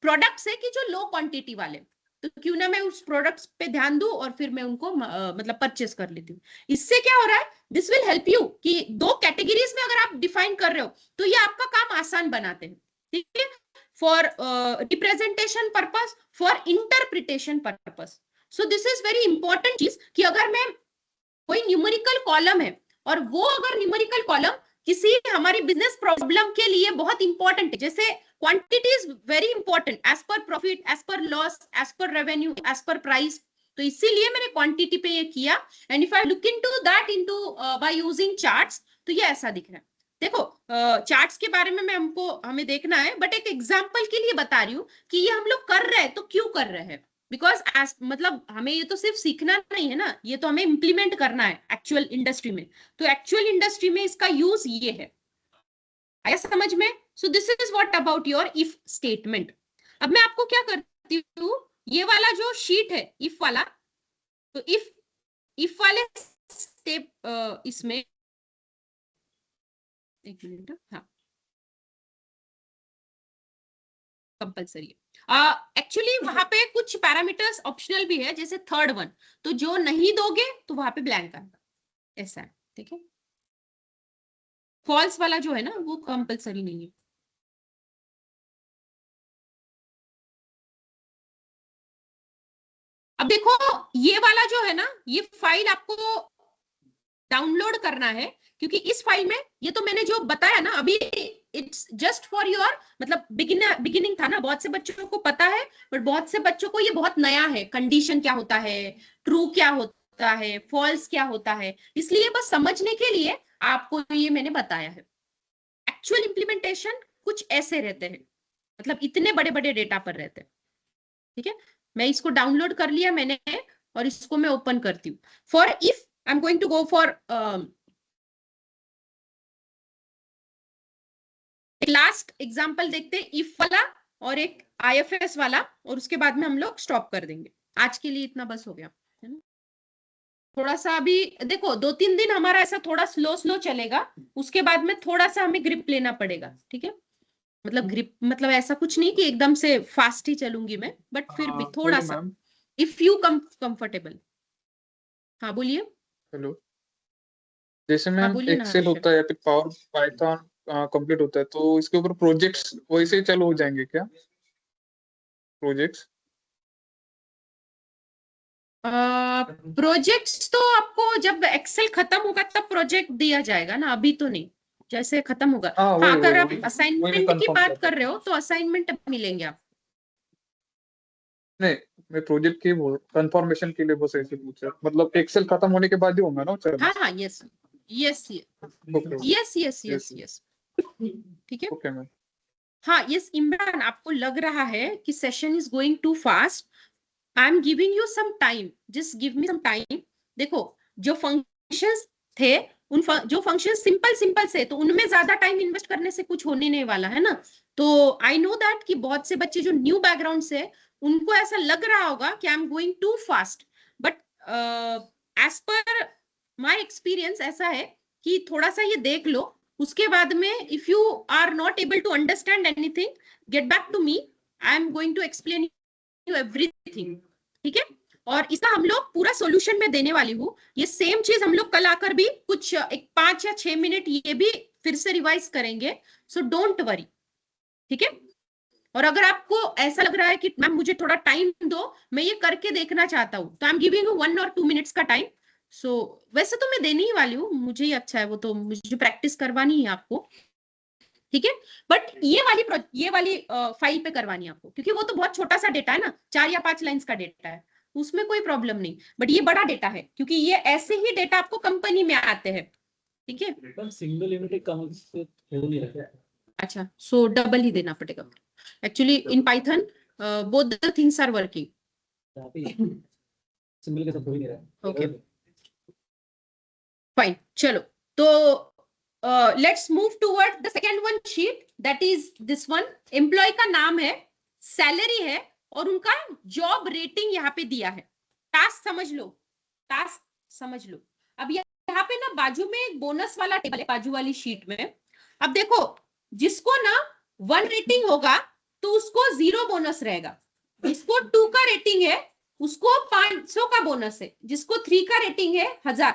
प्रोडक्ट्स है कि जो लो क्वांटिटी वाले, तो क्यों ना मैं उस प्रोडक्ट्स पे ध्यान दूं और फिर मैं उनको मतलब परचेस कर लेती हूँ। इससे क्या हो रहा है, दिस विल हेल्प यू कि 2 कैटेगरीज में अगर आप डिफाइन कर रहे हो तो ये आपका काम आसान बनाते हैं। ठीक है, for representation purpose, for interpretation purpose. So this is very important चीज कि अगर मैं कोई न्यूमेरिकल कॉलम है और वो अगर न्यूमेरिकल कॉलम किसी हमारी बिजनेस प्रॉब्लम के लिए बहुत इंपॉर्टेंट है, जैसे quantity is very important as per profit, as per loss, as per revenue, as per price, तो इसीलिए मैंने क्वांटिटी पे ये किया। And if I look into that into by using charts, तो ये ऐसा दिख रहा है। देखो चार्ट्स के बारे में हमें देखना है, बट एक एग्जांपल के लिए बता रही हूँ कि ये हम लोग कर रहे हैं तो क्यों कर रहे हैं, बिकॉज मतलब हमें ये तो सिर्फ सीखना नहीं है ना, ये तो हमें इंप्लीमेंट करना है एक्चुअल इंडस्ट्री में। तो एक्चुअल इंडस्ट्री में इसका यूज ये है, आया समझ में। सो this is what about your if statement. अब मैं आपको क्या करती हूँ, ये वाला जो शीट है इफ वाला, तो इफ वाले स्टेप इसमें एक मिनट, हाँ कंपल्सरी है। एक्चुअली वहां पे कुछ पैरामीटर्स ऑप्शनल भी है, जैसे थर्ड वन, तो जो नहीं दोगे तो वहां पे ब्लैंक आएगा, ऐसा है। ठीक है, फॉल्स वाला जो है ना वो कंपल्सरी नहीं है। अब देखो ये वाला जो है ना, ये फाइल आपको डाउनलोड करना है, क्योंकि इस फाइल में ये तो मैंने जो बताया ना अभी, इट्स जस्ट फॉर योर मतलब बिगिनिंग था ना, बहुत से बच्चों को पता है बट बहुत से बच्चों को ये बहुत नया है, कंडीशन क्या होता है, ट्रू क्या होता है, फॉल्स क्या होता है, इसलिए बस समझने के लिए आपको ये मैंने बताया है। एक्चुअल इंप्लीमेंटेशन कुछ ऐसे रहते हैं, मतलब इतने बड़े बड़े डेटा पर रहते हैं। ठीक है, मैं इसको डाउनलोड कर लिया मैंने और इसको मैं ओपन करती हूँ। For if I am going to go for last example देखते हैं, इफ वाला और एक आईएफएस वाला, और उसके बाद में हम लोग स्टॉप कर देंगे। आज के लिए इतना बस हो गया है ना। थोड़ा सा अभी देखो 2-3 दिन हमारा ऐसा थोड़ा स्लो स्लो चलेगा, उसके बाद में थोड़ा सा हमें ग्रिप लेना पड़ेगा। ठीक है, मतलब ग्रिप मतलब ऐसा कुछ नहीं कि एकदम से फास्ट ही चलूंगी मैं, बट फिर भी थोड़ा बोलिए सा मैम। If you comfortable. हाँ बोलिए। हेलो, जैसे हाँ मैम बोलिए ना एक्सेल हर्षल। होता है या फिर पावर पाइथन कंप्लीट होता है, तो इसके ऊपर प्रोजेक्ट्स वैसे ही चालू हो जाएंगे क्या? प्रोजेक्ट्स प्रोजेक्ट्स तो आपको जब एक्सेल खत्म होगा तब प्रोजेक्ट दिया जाएगा ना, अभी तो नहीं, जैसे खत्म होगा। हाँ, हाँ, वही अगर वही आप वही वही मैं असाइनमेंट की कंफर्म बात करता कर रहे था। हो तो असाइनमेंट मिलेंगे आप। नहीं, मैं प्रोजेक्ट की कंफर्मेशन के लिए बस ऐसे पूछा, मतलब एक्सेल खत्म होने के बाद ही होगा ना चलो। हाँ हाँ, yes yes okay yes yes yes yes yes, ठीक है। Okay ma'am. हाँ यस इमरान, आपको लग रहा है कि session is going to fast, I am giving you some time, just give me some time. देखो जो फंक्शंस थे, जो फंक्शन सिंपल सिंपल से, तो उनमें ज्यादा टाइम इन्वेस्ट करने से कुछ होने नहीं वाला है ना। तो आई नो दैट कि बहुत से बच्चे जो न्यू बैकग्राउंड से, उनको ऐसा लग रहा होगा कि I am going to fast, but as per my experience ऐसा है कि थोड़ा सा ये देख लो, उसके बाद में if you are not able to understand anything, get back to me, I am going to explain you everything. ठीक है, और इसका हम लोग पूरा सॉल्यूशन में देने वाली हूँ। ये सेम चीज हम लोग कल आकर भी कुछ एक 5 या 6 मिनट ये भी फिर से रिवाइज करेंगे, सो डोंट वरी। ठीक है, और अगर आपको ऐसा लग रहा है कि मैम मुझे थोड़ा टाइम दो, मैं ये करके देखना चाहता हूँ, तो I am giving you 1 or 2 minutes का टाइम। सो वैसे तो मैं देने ही वाली हूँ, मुझे ही अच्छा है, वो तो मुझे प्रैक्टिस करवानी है आपको। ठीक है, बट ये वाली फाइल पे करवानी है आपको, क्योंकि वो तो बहुत छोटा सा डेटा है ना, 4 या 5 लाइंस का डेटा है, उसमें कोई प्रॉब्लम नहीं। बट ये बड़ा डेटा है, क्योंकि ये ऐसे ही डेटा आपको कंपनी में आते हैं। ठीक है, सिंगल यूनिट काम से हो नहीं रहा है। अच्छा, सो डबल ही देना पड़ेगा। Actually in Python both the things are working. Single के साथ हो ही नहीं रहा है। ओके फाइन, चलो तो let's move toward the second one sheet, that is this one. Employee का नाम है, सैलरी है, और उनका जॉब रेटिंग यहाँ पे दिया है। टास्क समझ लो, टास्क समझ लो। अब यहाँ पे ना बाजू में एक बोनस वाला टेबल है, बाजू वाली शीट में। अब देखो, जिसको ना 1 रेटिंग होगा तो उसको 0 बोनस रहेगा, जिसको 2 का रेटिंग है उसको 500 का बोनस है, जिसको 3 का रेटिंग है 1000,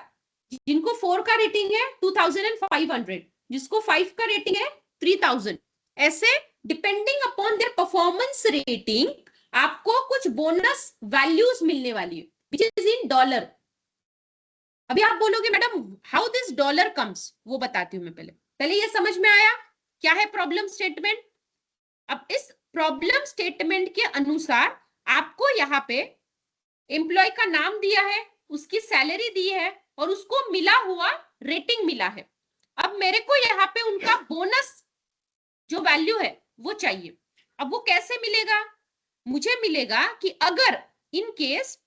जिनको 4 का रेटिंग है 2500, जिसको 5 का रेटिंग है 3000। ऐसे depending upon their performance rating आपको कुछ बोनस वैल्यूज मिलने वाली है, विच इज इन डॉलर। अभी आप बोलोगे madam how this dollar comes, वो बताती हूँ मैं। पहले ये समझ में आया क्या है प्रॉब्लम स्टेटमेंट। अब इस प्रॉब्लम स्टेटमेंट के अनुसार आपको यहाँ पे एम्प्लॉय का नाम दिया है, उसकी सैलरी दी है, और उसको मिला हुआ रेटिंग मिला है। अब मेरे को यहाँ पे उनका बोनस जो वैल्यू है वो चाहिए। अब वो कैसे मिलेगा? मुझे मिलेगा कि अगर इन केस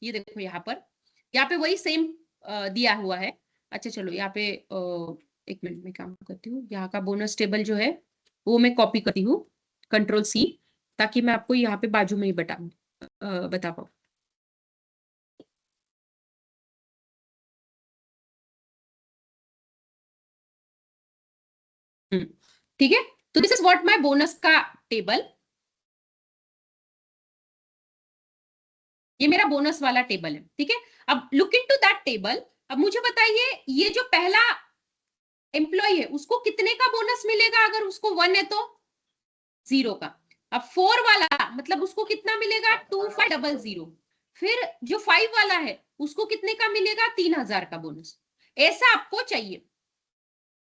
ये देखो यहाँ पे वही सेम दिया हुआ है। अच्छा चलो यहाँ पे 1 मिनट में काम करती हूँ, यहाँ का बोनस टेबल जो है वो मैं कॉपी करती हूँ, Ctrl+C, ताकि मैं आपको यहाँ पे बाजू में ही बता पाऊँ। ठीक है, तो this is what my bonus का टेबल, ये मेरा बोनस वाला टेबल है। ठीक है, अब लुक इनटू दैट टेबल। अब मुझे बताइए ये जो पहला एम्प्लॉय है उसको कितने का बोनस मिलेगा? अगर उसको 1 है तो 0 का। अब 4 वाला मतलब उसको कितना मिलेगा 2500। फिर जो 5 वाला है उसको कितने का मिलेगा 3000 का बोनस। ऐसा आपको चाहिए,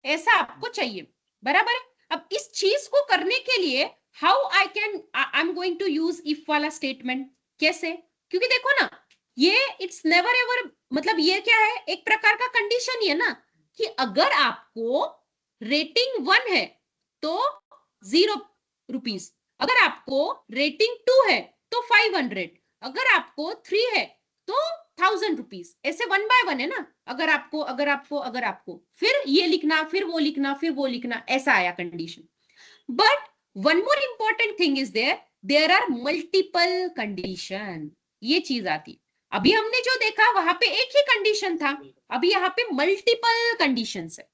ऐसा आपको चाहिए, बराबर है। अब इस चीज को करने के लिए how I am going to use if वाला स्टेटमेंट, कैसे? क्योंकि देखो ना, ये इट्स नेवर एवर, मतलब ये क्या है, एक प्रकार का कंडीशन ही है ना, कि अगर आपको रेटिंग 1 है तो 0 रुपीज, अगर आपको रेटिंग 2 है तो 500, अगर आपको 3 है तो 1000 रुपीज, ऐसे 1 बाय 1 है ना। अगर आपको फिर ये लिखना, फिर वो लिखना, फिर वो लिखना, ऐसा आया condition. But one more important thing is there are multiple condition, ये चीज आती। अभी हमने जो देखा वहां पे एक ही कंडीशन था, अभी यहाँ पे मल्टीपल कंडीशंस है।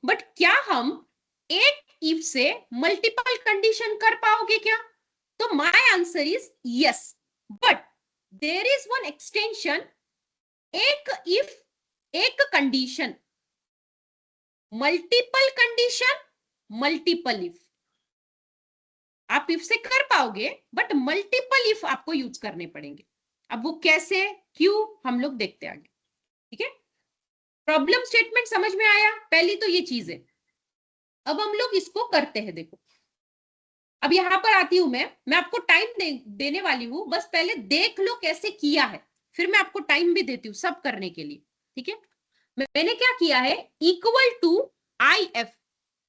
बट क्या हम एक इफ से मल्टीपल कंडीशन कर पाओगे क्या? तो my answer is yes, but there is one extension, एक इफ एक condition, multiple condition multiple if. आप इफ से कर पाओगे बट मल्टीपल इफ आपको यूज करने पड़ेंगे। अब वो कैसे, क्यों, हम लोग देखते आगे, ठीक है। प्रॉब्लम स्टेटमेंट समझ में आया, पहली तो ये चीज है। अब हम लोग इसको करते हैं, देखो अब यहां पर आती हूं मैं आपको टाइम देने वाली हूं, बस पहले देख लो कैसे किया है, फिर मैं आपको टाइम भी देती हूँ सब करने के लिए, ठीक है। मैंने क्या किया है, इक्वल टू आई एफ,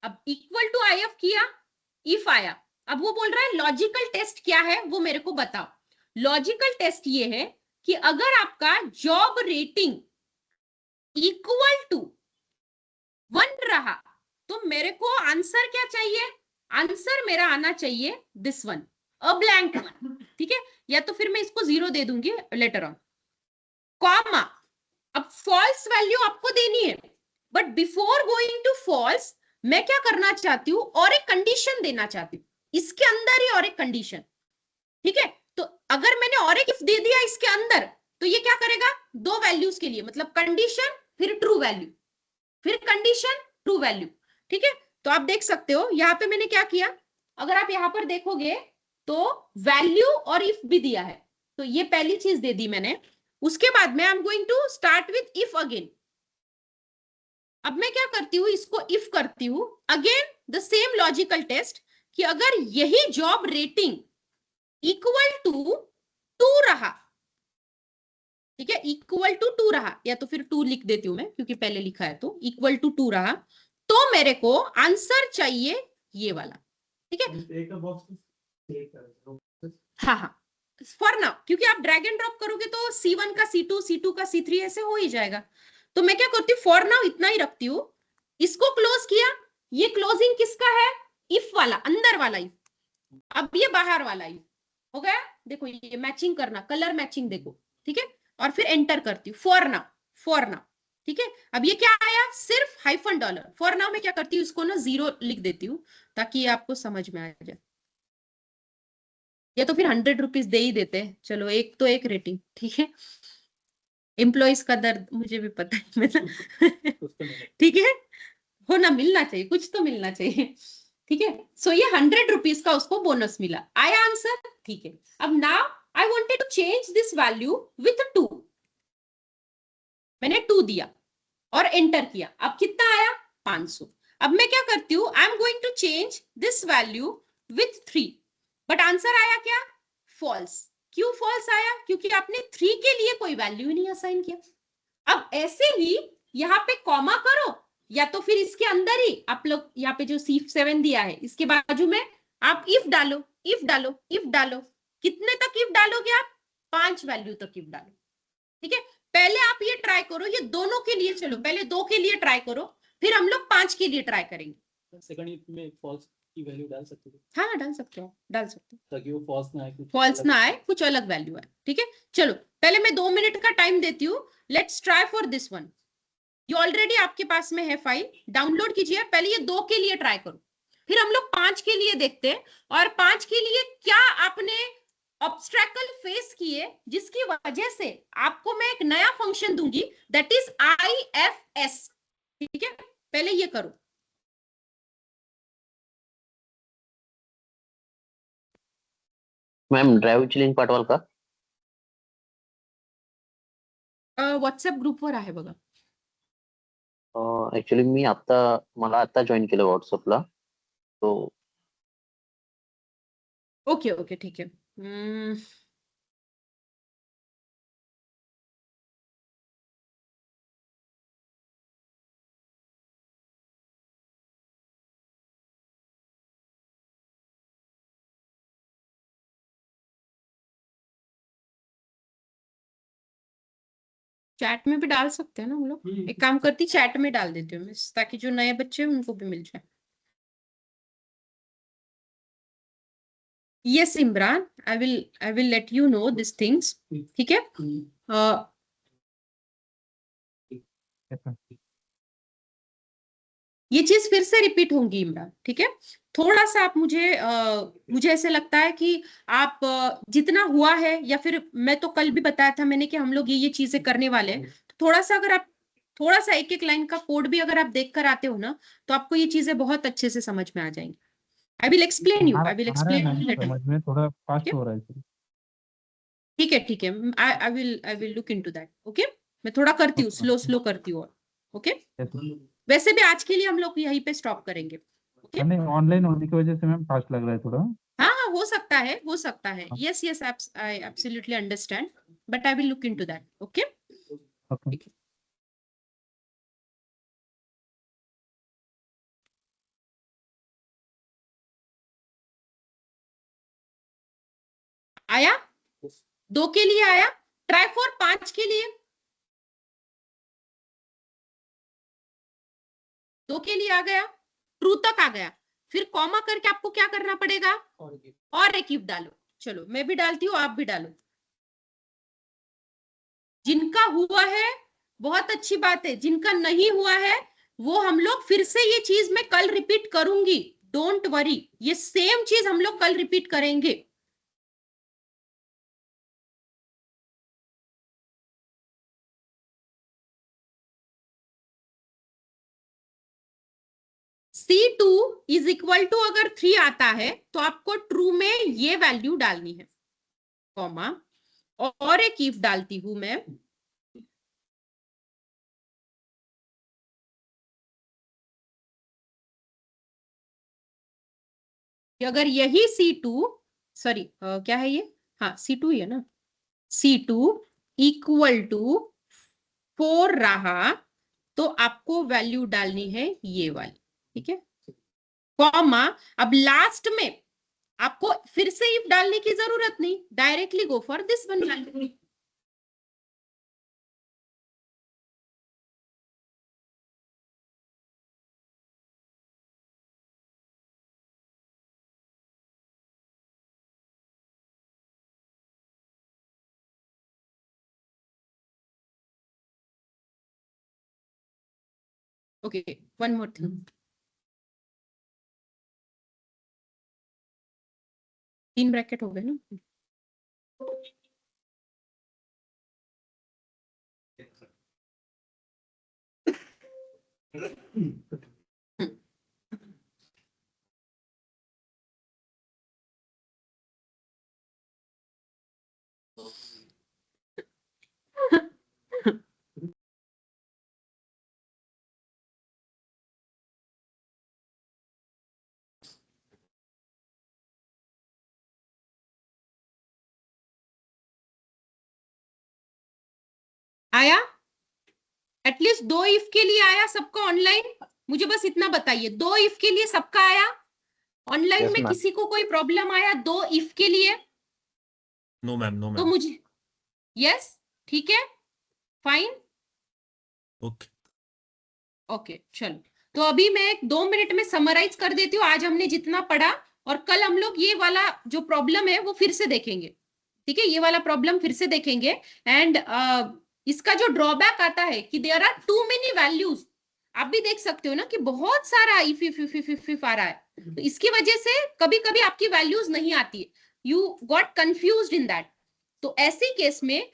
अब इक्वल टू आई एफ किया, इफ आया। अब वो बोल रहा है लॉजिकल टेस्ट क्या है वो मेरे को बताओ। लॉजिकल टेस्ट ये है कि अगर आपका जॉब रेटिंग इक्वल टू 1 रहा तो मेरे को आंसर क्या चाहिए, आंसर मेरा आना चाहिए this one, a blank one, ठीक है। या तो फिर मैं इसको 0 दे दूंगी लेटर ऑन, कॉमा। अब फॉल्स वैल्यू आपको देनी है, but before going to false मैं क्या करना चाहती हूँ, और एक कंडीशन देना चाहती हूँ, इसके अंदर ही और एक कंडीशन, ठीक है। तो अगर मैंने और एक इफ दे दिया इसके अंदर, तो ये क्या करेगा, 2 वैल्यूज के लिए, मतलब कंडीशन फिर ट्रू वैल्यू, फिर कंडीशन ट्रू वैल्यू, ठीक है। तो आप देख सकते हो यहाँ पे मैंने क्या किया, अगर आप यहाँ पर देखोगे तो वैल्यू और इफ भी दिया है, तो ये पहली चीज दे दी मैंने। उसके बाद में I am going to start with if again. अब मैं क्या करती हूँ, इसको इफ करती हूँ, again the same logical test, कि अगर यही जॉब रेटिंग इक्वल टू 2 रहा, ठीक है, इक्वल टू 2 रहा, या तो फिर 2 लिख देती हूं मैं क्योंकि पहले लिखा है, तो इक्वल टू 2 रहा, तो मेरे को आंसर चाहिए ये वाला, ठीक है। हाँ हाँ, फॉर नाउ, क्योंकि आप ड्रैग एंड ड्रॉप करोगे तो C1 का C2, C2 का C3 ऐसे हो ही जाएगा। तो मैं क्या करती हूँ, फॉर नाउ इतना ही रखती हूँ, इसको क्लोज किया। ये क्लोजिंग किसका है, इफ वाला, अंदर वाला इफ। अब ये बाहर वाला इफ हो गया। देखो ये मैचिंग करना, कलर मैचिंग देखो, ठीक है। और फिर एंटर करती हूँ, फॉर नाउ, फॉर नाउ, ठीक है। अब ये क्या आया, सिर्फ हाइफन डॉलर। फॉर नाउ मैं क्या करती हूँ, इसको ना 0 लिख देती हूँ ताकि ये आपको समझ में आ जाए। या तो फिर 100 रुपीज दे ही देते हैं, चलो एक तो एक रेटिंग, ठीक है। एम्प्लॉइज का दर्द मुझे भी पता है, मतलब ठीक है, होना मिलना चाहिए, कुछ तो मिलना चाहिए, ठीक है। सो ये 100 रुपीज का उसको बोनस मिला, आया आंसर, ठीक है। अब now I wanted to change this value with 2, मैंने 2 दिया और एंटर किया, अब कितना आया 500। अब मैं क्या करती हूँ, I am going to change this value with 3, but answer आया क्या, फॉल्स। क्यों फॉल्स आया, क्योंकि आपने 3 के लिए कोई वैल्यू ही नहीं असाइन किया। अब ऐसे ही यहाँ पे कॉमा करो, या तो फिर इसके अंदर ही आप लोग यहाँ पे जो C7 दिया है इसके बाजू में आप इफ डालो, इफ डालो, इफ डालो। कितने तक इफ डालोगे आप, 5 वैल्यू तक इफ डालो, ठीक है। पहले आप ये ट्राई करो, ये दोनों के लिए, चलो पहले 2 के लिए ट्राई करो, फिर हम लोग 5 के लिए ट्राई करेंगे। सेकंड इफ में फॉल्स की वैल्यू डाल सकते हो, हाँ डाल सकते हो, डाल सकते हो, ताकि वो फॉल्स ना आए, फॉल्स ना आए, कुछ अलग वैल्यू आए, ठीक है। चलो पहले मैं 2 मिनट का टाइम देती हूँ, let's try for this one. ये ऑलरेडी आपके पास में है फाइल, डाउनलोड कीजिए। पहले ये 2 के लिए ट्राई करो, फिर हम लोग 5 के लिए देखते हैं, और 5 के लिए क्या आपने ऑब्स्ट्रैकल फेस किए, जिसकी वजह से आपको मैं एक नया फंक्शन दूंगी, दैट इज IFS, ठीक है। पहले ये करो, मॅम ड्राईव्हची लिंक पाठवाल का? व्हॉट्सअप ग्रुपवर आहे बघा. ऍक्च्युली मला आता जॉईन केलं व्हॉट्सअपला. तो ओके ओके ठीक आहे. चैट में भी डाल सकते हैं ना हम लोग. एक काम करती चैट में डाल देती हूँ मिस, ताकि जो नए बच्चे हैं उनको भी मिल जाए. Yes, Imran, I will let you know these things. ठीक है. ये चीज फिर से रिपीट होंगी इमरान, ठीक है. थोड़ा सा आप मुझे ऐसे लगता है कि आप जितना हुआ है, या फिर मैं तो कल भी बताया था मैंने कि हम लोग ये चीजें करने वाले हैं. तो थोड़ा सा अगर आप थोड़ा सा एक एक लाइन का कोड भी अगर आप देख कर आते हो ना, तो आपको ये चीजें बहुत अच्छे से समझ में आ जाएंगी. I will explain you. समझ में थोड़ा फास्ट हो रहा है. ठीक है. I will look into that. Okay, मैं थोड़ा करती हूँ, स्लो करती हूँ. ओके, वैसे भी आज के लिए हम लोग यहीं पे स्टॉप करेंगे. ओके, नहीं ऑनलाइन होने की वजह से मैम फास्ट लग रहा है थोड़ा. हाँ, हो सकता है. Yes I absolutely understand, but I will look into that. Okay, आया 2 के लिए आया. ट्राई फॉर 5 के लिए, 2 के लिए आ गया, ट्रू तक आ गया. फिर कॉमा करके आपको क्या करना पड़ेगा, और एक इफ डालो. चलो मैं भी डालती हूँ, आप भी डालो. जिनका हुआ है बहुत अच्छी बात है, जिनका नहीं हुआ है वो हम लोग फिर से ये चीज मैं कल रिपीट करूंगी. डोंट वरी, ये सेम चीज हम लोग कल रिपीट करेंगे. C2 इज इक्वल टू अगर 3 आता है तो आपको ट्रू में ये वैल्यू डालनी है, कॉमा, और एक इफ डालती हूं मैं. अगर यही C2 सॉरी क्या है ये, हाँ C2 ही है ना, C2 इक्वल टू 4 रहा तो आपको वैल्यू डालनी है ये वाली. ठीक है, कॉमा. अब लास्ट में आपको फिर से इफ डालने की जरूरत नहीं, directly go for this one value. Okay, one more thing. 3 bracket हो गए ना. आया, एटलीस्ट 2 इफ के लिए आया सबका ऑनलाइन. मुझे बस इतना बताइए, 2 इफ के लिए सबका आया ऑनलाइन में. किसी को कोई प्रॉब्लम आया 2 इफ के लिए? नो मैम, नो तो मैम. मुझे यस, ठीक है, फाइन. ओके ओके, चलो. तो अभी मैं 2 मिनट में समराइज कर देती हूँ आज हमने जितना पढ़ा, और कल हम लोग ये वाला जो प्रॉब्लम है वो फिर से देखेंगे. ठीक है, ये वाला प्रॉब्लम फिर से देखेंगे. एंड इसका जो ड्रॉबैक आता है कि there are too many values. आप भी देख सकते हो ना कि बहुत सारा इफ आ रहा है. तो इसकी वजह से कभी कभी आपकी वैल्यूज नहीं आती है. You got confused in that. तो ऐसे केस में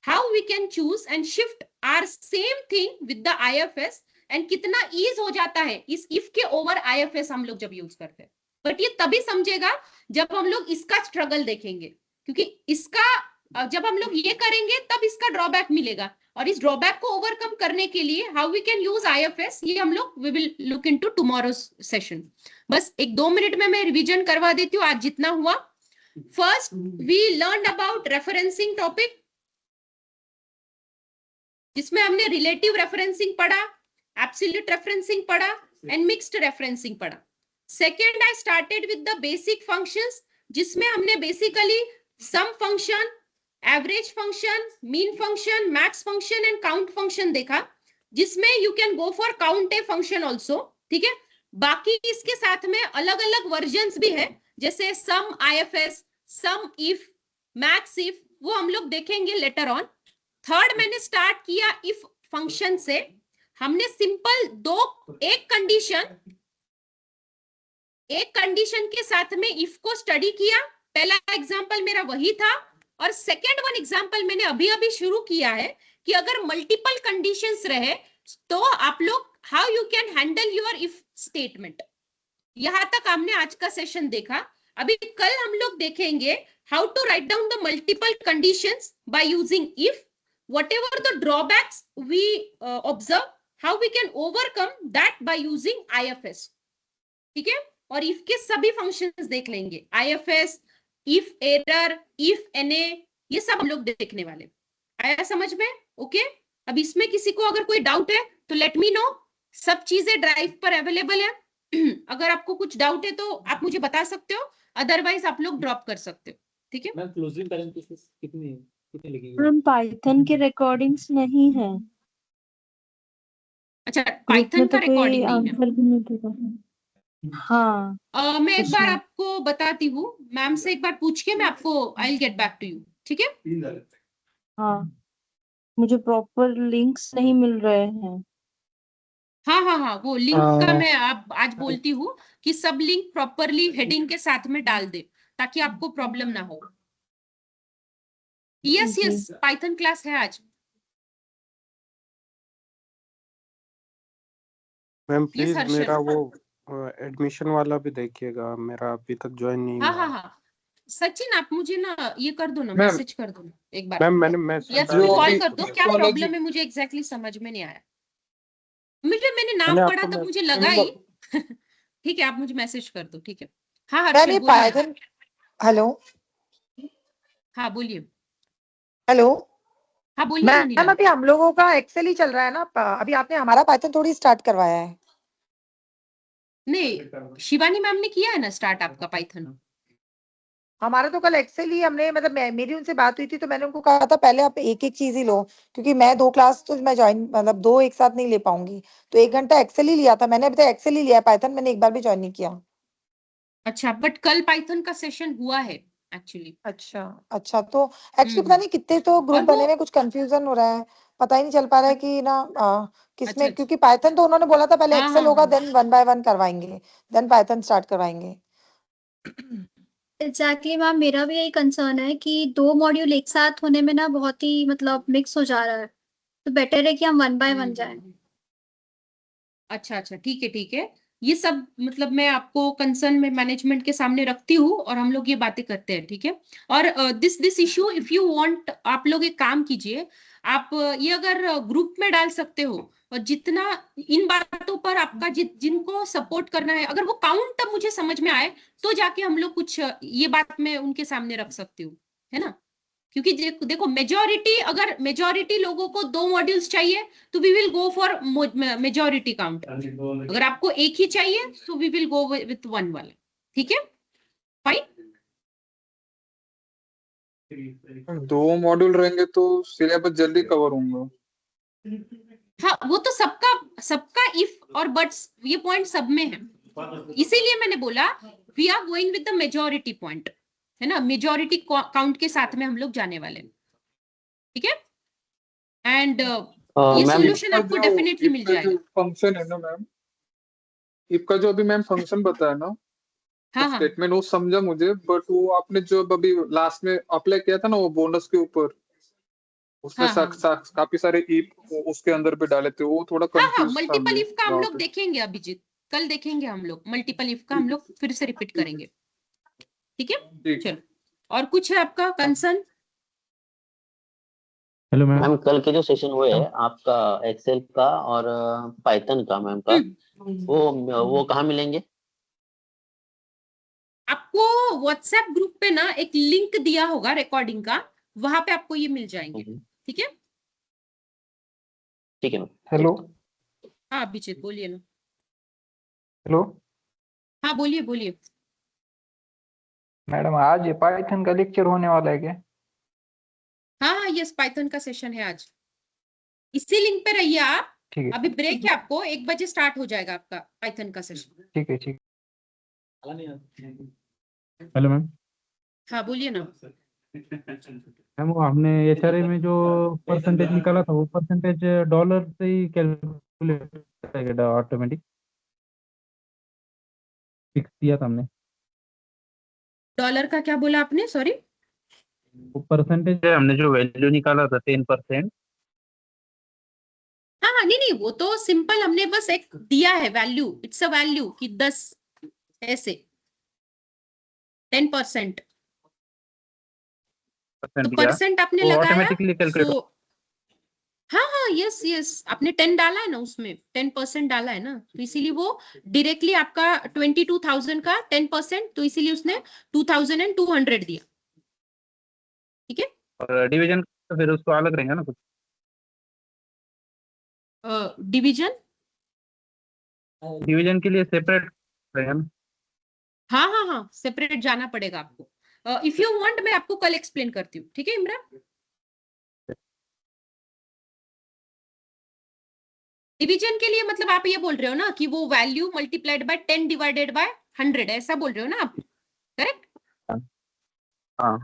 how we can choose and shift are same thing with the IFS, and कितना ईज हो जाता है इस इफ के ओवर IFS हम लोग जब यूज करते हैं. बट ये तभी समझेगा जब हम लोग इसका स्ट्रगल देखेंगे, क्योंकि इसका जब हम लोग ये करेंगे तब इसका ड्रॉबैक मिलेगा, और इस ड्रॉबैक को ओवरकम करने के लिए how we can use IFS, ये हम लोग we will look into tomorrow's session. बस 1-2 मिनट में मैं रिवीजन करवा देती हूँ आज जितना हुआ। First we learn about referencing topic, जिसमें हमने रिलेटिव रेफरेंसिंग पढ़ा, एब्सोल्यूट रेफरेंसिंग पढ़ा एंड मिक्स्ड रेफरेंसिंग पढ़ा। Second I started with the basic functions, जिसमें हमने basically sum function, average function, mean function, max function and count function देखा, जिसमें you can go for count A function also, ठीक है। बाकी इसके साथ में अलग अलग वर्जन्स भी है, जैसे sum IFS, sum if, max if, वो हम लोग देखेंगे लेटर ऑन। थर्ड मैंने स्टार्ट किया इफ फंक्शन से। हमने सिंपल एक कंडीशन के साथ में इफ को स्टडी किया। पहला एग्जांपल मेरा वही था, और सेकेंड वन एग्जांपल मैंने अभी अभी शुरू किया है कि अगर मल्टीपल कंडीशंस रहे तो आप लोग how you can handle your if statement. यहां तक हमने आज का सेशन देखा। अभी कल हम लोग देखेंगे how to write down the multiple conditions by using if, whatever the drawbacks we observe, how we can overcome that by using IFS, ठीक है। और if के सभी फंक्शंस देख लेंगे, IFS, if error, if NA, ये सब हम लोग देखने वाले। आया समझ में? ओके। अब इसमें किसी को अगर कोई डाउट है तो लेट मी नो। सब चीजें ड्राइव पर अवेलेबल है। अगर आपको कुछ डाउट है तो आप मुझे बता सकते हो, अदरवाइज आप लोग ड्रॉप कर सकते हो, ठीक है। मैम क्लोजिंग पैरेंथेसिस कितनी लगेगी? मैम पाइथन की रिकॉर्डिंग्स नहीं है, अच्छा, ग्रुप पाइथन में का तो कोई रिकॉर्डिंग नहीं है। आंसर भी नहीं देगा। हाँ मैं एक बार अच्छा। आपको बताती हूँ, मैम से एक बार पूछ के मैं आपको I will get back to you, ठीक है। हाँ मुझे प्रॉपर लिंक्स नहीं मिल रहे हैं। हाँ, वो लिंक का मैं आप आज बोलती हूँ कि सब लिंक प्रॉपरली हेडिंग के साथ में डाल दे, ताकि आपको प्रॉब्लम ना हो। यस जी। पाइथन क्लास है आज। Ma'am Yes, please Harshal. मेरा वो एडमिशन वाला भी देखिएगा, मेरा अभी तक ज्वाइन नहीं हुआ। हाँ, सचिन आप मुझे ना ये कर दो ना, मैम। मैसेज कर दो ना एक बार, मैम मैंने या मैसेज फिर जो कॉल अभी कर दो। क्या वाला प्रॉब्लम जो है मुझे एग्जैक्टली समझ में नहीं आया। मैंने नाम मैंने पढ़ा आपको तब मुझे मैसेज लगा ही ठीक है, आप मुझे मैसेज कर दो, ठीक है। हाँ मैम हर्षल ये बोलिए। पाइथन, हेलो हाँ बोलिए। हेलो हाँ बोलिए ना मैम, नीलम। अभी हम लोगों का एक्सेल ही चल रहा है ना, अभी आपने हमारा पाइथन थोड़ी स्टार्ट करवाया है। नहीं, शिवानी मैम ने किया है ना स्टार्ट आपका पाइथन। हमारा तो कल एक्सेल ही हमने, मतलब मेरी उनसे बात हुई थी तो मैंने उनको कहा था पहले आप एक एक चीज ही लो, क्योंकि मैं 2 क्लास तो मैं ज्वाइन, मतलब 2 एक साथ नहीं ले पाऊंगी, तो 1 घंटा एक्सेल ही लिया था मैंने। अभी तक एक्सेल ही लिया है, पाइथन मैंने एक बार भी ज्वाइन नहीं किया। अच्छा, बट कल पाइथन का सेशन हुआ है एक्चुअली। अच्छा अच्छा, तो एक्चुअली पता नहीं कितने तो ग्रुप और बने वो हुए, कुछ कंफ्यूजन हो रहा है, पता ही नहीं चल पा रहा है कि ना किसमें, अच्छा। क्योंकि पाइथन तो उन्होंने बोला था पहले हाँ, एक्सेल होगा, देन 1 बाय 1 करवाएंगे, देन पाइथन स्टार्ट करवाएंगे। एग्जैक्टली मैम, मेरा भी यही कंसर्न है कि 2 मॉड्यूल एक साथ होने में ना बहुत ही मतलब मिक्स हो जा रहा है, तो बेटर है कि हम 1 बाय 1 जाएं। अच्छा, ठीक है। ये सब मतलब मैं आपको कंसर्न में मैनेजमेंट के सामने रखती हूँ और हम लोग ये बातें करते हैं, ठीक है। और this issue if you want, आप लोग एक काम कीजिए, आप ये अगर ग्रुप में डाल सकते हो, और जितना इन बातों पर आपका जिनको सपोर्ट करना है, अगर वो काउंट तब मुझे समझ में आए तो जाके हम लोग कुछ ये बात मैं उनके सामने रख सकती हूँ, है ना। क्योंकि देखो मेजॉरिटी, अगर मेजॉरिटी लोगों को 2 मॉड्यूल्स चाहिए तो we will go for majority count. अगर आपको एक ही चाहिए तो वी विल गो विथ 1 वाला, ठीक है, फाइन। 2 मॉड्यूल रहेंगे तो सिलेबस जल्दी कवर होंगे। हाँ वो तो सबका इफ और बट्स ये पॉइंट सब में है, इसीलिए मैंने बोला we are going with the majority point, है ना। मेजॉरिटी काउंट के साथ में हम लोग जाने वाले हैं, ठीक है। एंड ये मैम सॉल्यूशन आपको डेफिनेटली मिल जाएगा। फंक्शन है ना मैम, इफ का जो अभी मैम फंक्शन बताया ना, हाँ, स्टेटमेंट वो समझा मुझे, बट वो आपने जो अभी लास्ट में अप्लाई किया था ना वो बोनस के ऊपर, उसमें काफी सारे इफ उसके अंदर पे डाले थे, वो थोड़ा हाँ, कंफ्यूज था मल्टीपल मैं इफ का हम वहाँ लोग पे। देखेंगे अभिजीत, कल देखेंगे हम लोग मल्टीपल इफ का, हम लोग फिर से रिपीट करेंगे, ठीक है। चलो, और कुछ है आपका कंसर्न? Hello ma'am. मैम कल के जो सेशन हुए हैं आपका एक्सेल का और पाइथन का मैम का, वो कहाँ मिलेंगे? आपको व्हाट्सएप ग्रुप पे ना एक लिंक दिया होगा रिकॉर्डिंग का, वहां पे आपको ये मिल जाएंगे, ठीक है। ठीक है मैम। हेलो हाँ अभिजीत बोलिए ना। हेलो हाँ बोलिए बोलिए। मैडम, आज पाइथन का लेक्चर होने वाला है क्या? हाँ हाँ यस, पाइथन का सेशन है आज, इसी लिंक पे रहिए आप। ठीक है अभी ब्रेक है आपको, 1 बजे स्टार्ट हो जाएगा आपका पाइथन का सेशन। ठीक है ठीक। Hello ma'am. हाँ बोलिए ना। मैम वो हमने एचआरए में जो परसेंटेज निकाला था वो परसेंटेज डॉलर से ही कैलकुलेट करेगा ऑटोमेटिक, फिक्स दिया था हमने। डॉलर का क्या बोला आपने, सॉरी? वो परसेंटेज हमने जो वैल्यू निकाला था 10%। हाँ हाँ नहीं नहीं, वो तो सिंपल हमने बस एक दिया है वैल्यू, इट्स अ वैल्यू कि 10 ऐसे 10%, तो दिया परसेंट आपने वो लगाया। Automatically calculate. सो हाँ हाँ यस यस, आपने 10 डाला है ना, उसमें 10% डाला है ना, तो इसीलिए वो डायरेक्टली आपका 22,000 का 10%, तो इसीलिए उसने 2,200 दिया, ठीक है। और डिवीजन तो फिर उसको अलग रहेगा ना कुछ? डिवीजन, डिवीजन के लिए सेपरेट रहेगा ना? हाँ हाँ हाँ सेपरेट जाना पड़ेगा आपको। इफ यू वांट मैं आपको कल एक्सप्लेन करती हूँ, ठीक है इमरान। डिवीजन के लिए मतलब आप ये बोल रहे हो ना कि वो value multiplied by 10 divided by 100, ऐसा बोल रहे हो ना आप, करेक्ट? हाँ।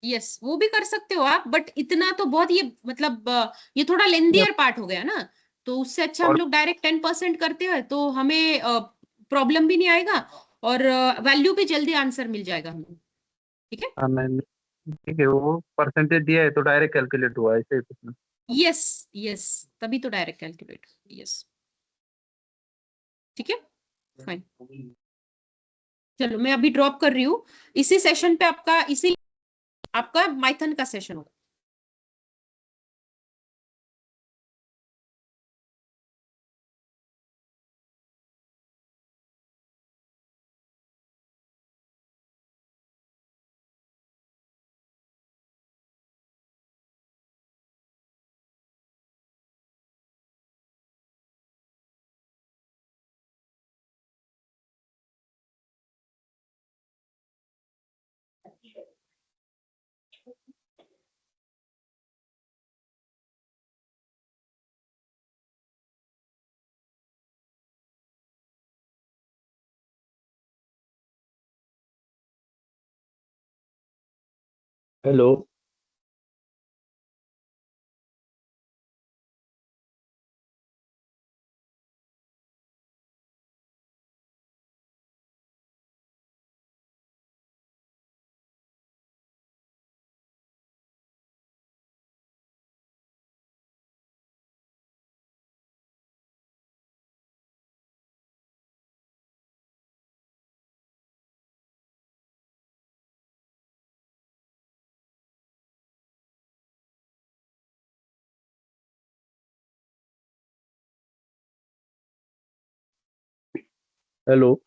यस वो भी कर सकते हो आप, बट इतना तो बहुत ये मतलब ये थोड़ा लेंदियर पार्ट हो गया ना, तो उससे अच्छा हम और लोग डायरेक्ट 10% करते हैं, तो हमें प्रॉब्लम भी नहीं आएगा और वैल्यू भी जल्दी आंसर मिल जाएगा हमें, ठीक है। हाँ, नहीं ठीक है, वो परसेंटेज दिया है तो डायरेक्ट कैलकुलेट हुआ ऐसे ही कुछ ना। यस यस, तभी तो डायरेक्ट कैलकुलेट, यस ठीक है फाइन। चलो मैं अभी ड्रॉप कर रही हूँ, इसी सेशन पे आपका इसी आपका माइथन का सेशन होगा। हेलो। हेलो।